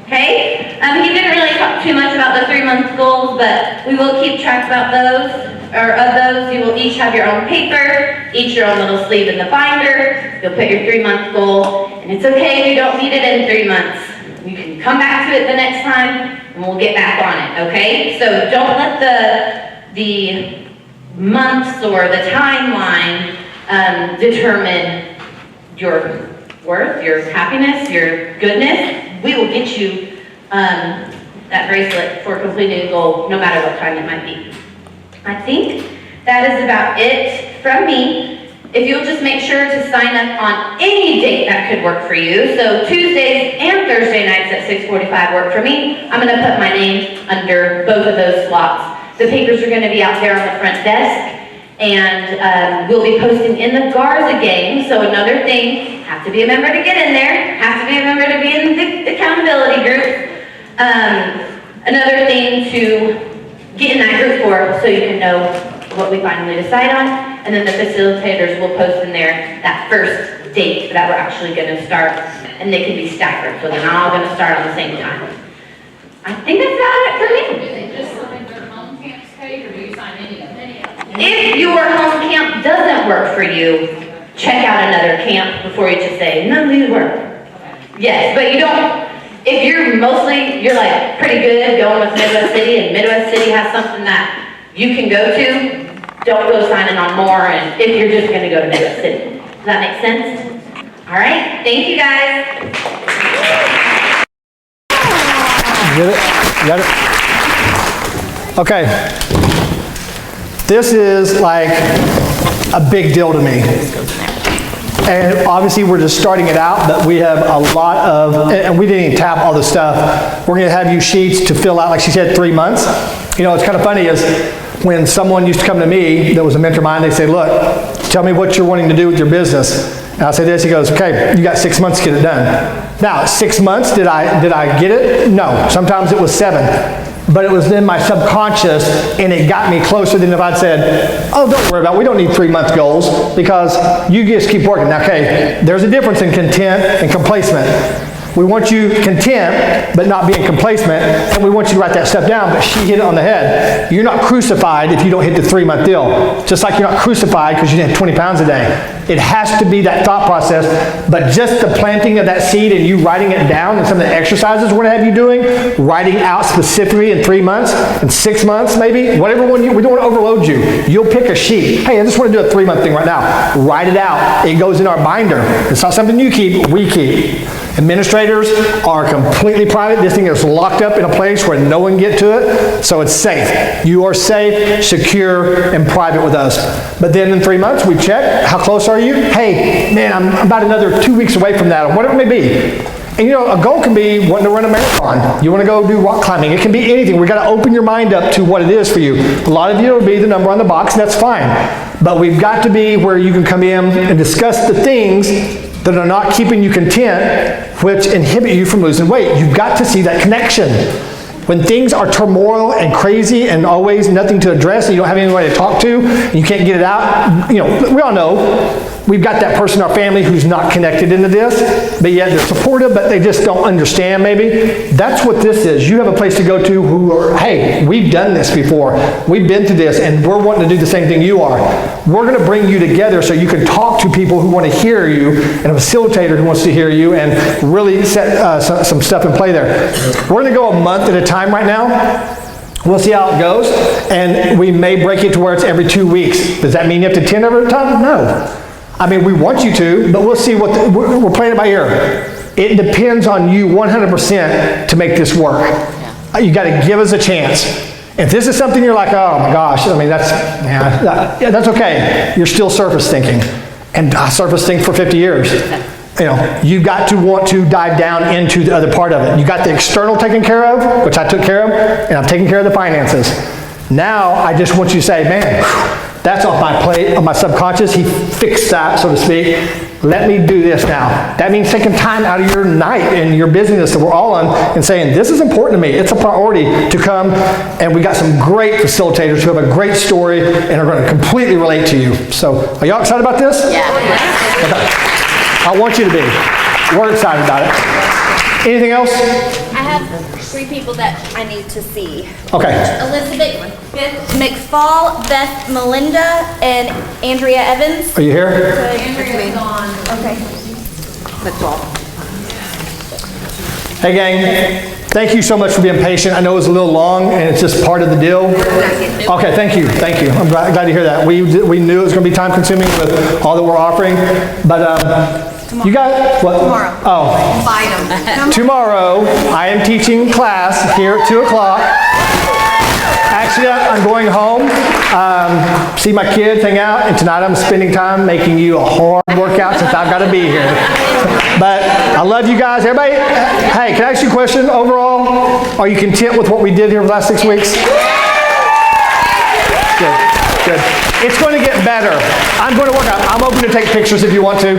Okay? He didn't really talk too much about the 3-month goals, but we will keep track about those, or of those. You will each have your own paper, each your own little sleeve in the binder. You'll put your 3-month goal, and it's okay if you don't meet it in 3 months. You can come back to it the next time, and we'll get back on it, okay? So don't let the months or the timeline determine your worth, your happiness, your goodness. We will get you that bracelet for completing a goal, no matter what time it might be. I think that is about it from me. If you'll just make sure to sign up on any date that could work for you. So Tuesdays and Thursday nights at 6:45 work for me. I'm going to put my name under both of those slots. The papers are going to be out there on the front desk, and we'll be posting in the Garza game. So another thing, have to be a member to get in there, have to be a member to be in the accountability group. Another thing to get in that group for, so you can know what we finally decide on. And then the facilitators will post in there that first date that we're actually going to start, and they can be staggered, so they're not all going to start on the same time. I think that's about it for me. Do they just sign their home camp's page, or do you sign any of them? If your home camp doesn't work for you, check out another camp before you just say, none of these work. Yes, but you don't, if you're like pretty good going with Midwest City, and Midwest City has something that you can go to, don't go signing on more, and if you're just going to go to Midwest City. Does that make sense? All right, thank you guys. Get it? You got it? Okay. This is like a big deal to me. And obviously we're just starting it out, but we have a lot of, and we didn't even tap all the stuff. We're going to have you sheets to fill out, like she said, 3 months. You know, what's kind of funny is when someone used to come to me that was a mentor of mine, they say, look, tell me what you're wanting to do with your business. And I say this, he goes, okay, you got 6 months to get it done. Now, 6 months, did I get it? No, sometimes it was 7. But it was in my subconscious, and it got me closer than if I'd said, oh, don't worry about it, we don't need 3-month goals, because you just keep working. Now, okay, there's a difference in content and complacement. We want you content, but not being complacent, and we want you to write that stuff down, but she hit it on the head. You're not crucified if you don't hit the 3-month deal. Just like you're not crucified because you didn't have 20 pounds a day. It has to be that thought process, but just the planting of that seed and you writing it down and some of the exercises we're gonna have you doing, writing out specifically in 3 months, in 6 months maybe, whatever one we don't want to overload you. You'll pick a sheet. Hey, I just want to do a 3-month thing right now. Write it out. It goes in our binder. It's not something you keep, we keep. Administrators are completely private. This thing is locked up in a place where no one can get to it, so it's safe. You are safe, secure, and private with us. But then in 3 months, we check. How close are you? Hey, man, I'm about another 2 weeks away from that, or whatever it may be. And you know, a goal can be wanting to run a marathon. You want to go do rock climbing. It can be anything. We've got to open your mind up to what it is for you. A lot of you will be the number on the box, and that's fine. But we've got to be where you can come in and discuss the things that are not keeping you content, which inhibit you from losing weight. You've got to see that connection. When things are turmoil and crazy and always nothing to address and you don't have anybody to talk to and you can't get it out, you know, we all know we've got that person in our family who's not connected into this, but yet they're supportive, but they just don't understand maybe. That's what this is. You have a place to go to who are, hey, we've done this before. We've been through this and we're wanting to do the same thing you are. We're going to bring you together so you can talk to people who want to hear you and a facilitator who wants to hear you and really set some stuff in play there. We're going to go a month at a time right now. We'll see how it goes, and we may break it to where it's every 2 weeks. Does that mean you have to attend every time? No. I mean, we want you to, but we'll see what, we're playing it by ear. It depends on you 100% to make this work. You got to give us a chance. If this is something you're like, oh my gosh, I mean, that's okay. You're still surface thinking. And I surface think for 50 years. You know, you've got to want to dive down into the other part of it. You got the external taken care of, which I took care of, and I'm taking care of the finances. Now, I just want you to say, man, that's off my plate, on my subconscious. He fixed that, so to speak. Let me do this now. That means taking time out of your night and your busyness that we're all on and saying, this is important to me. It's a priority to come. And we got some great facilitators who have a great story and are going to completely relate to you. So, are y'all excited about this? Yeah. Okay. I want you to be. We're excited about it. Anything else? I have 3 people that I need to see. Okay. Elizabeth McFall, Beth Melinda, and Andrea Evans. Are you here? Andrea's on. Okay. Hey gang, thank you so much for being patient. I know it was a little long and it's just part of the deal. Okay, thank you. I'm glad to hear that. We knew it was going to be time consuming with all that we're offering, but you got what? Tomorrow. Oh. Invite them. Tomorrow, I am teaching class here at 2 o'clock. Actually, I'm going home, see my kids, hang out, and tonight I'm spending time making you a hard workout since I've got to be here. But I love you guys. Everybody, hey, can I ask you a question overall? Are you content with what we did here for the last 6 weeks? Good. It's going to get better. I'm going to work out. I'm open to take pictures if you want to.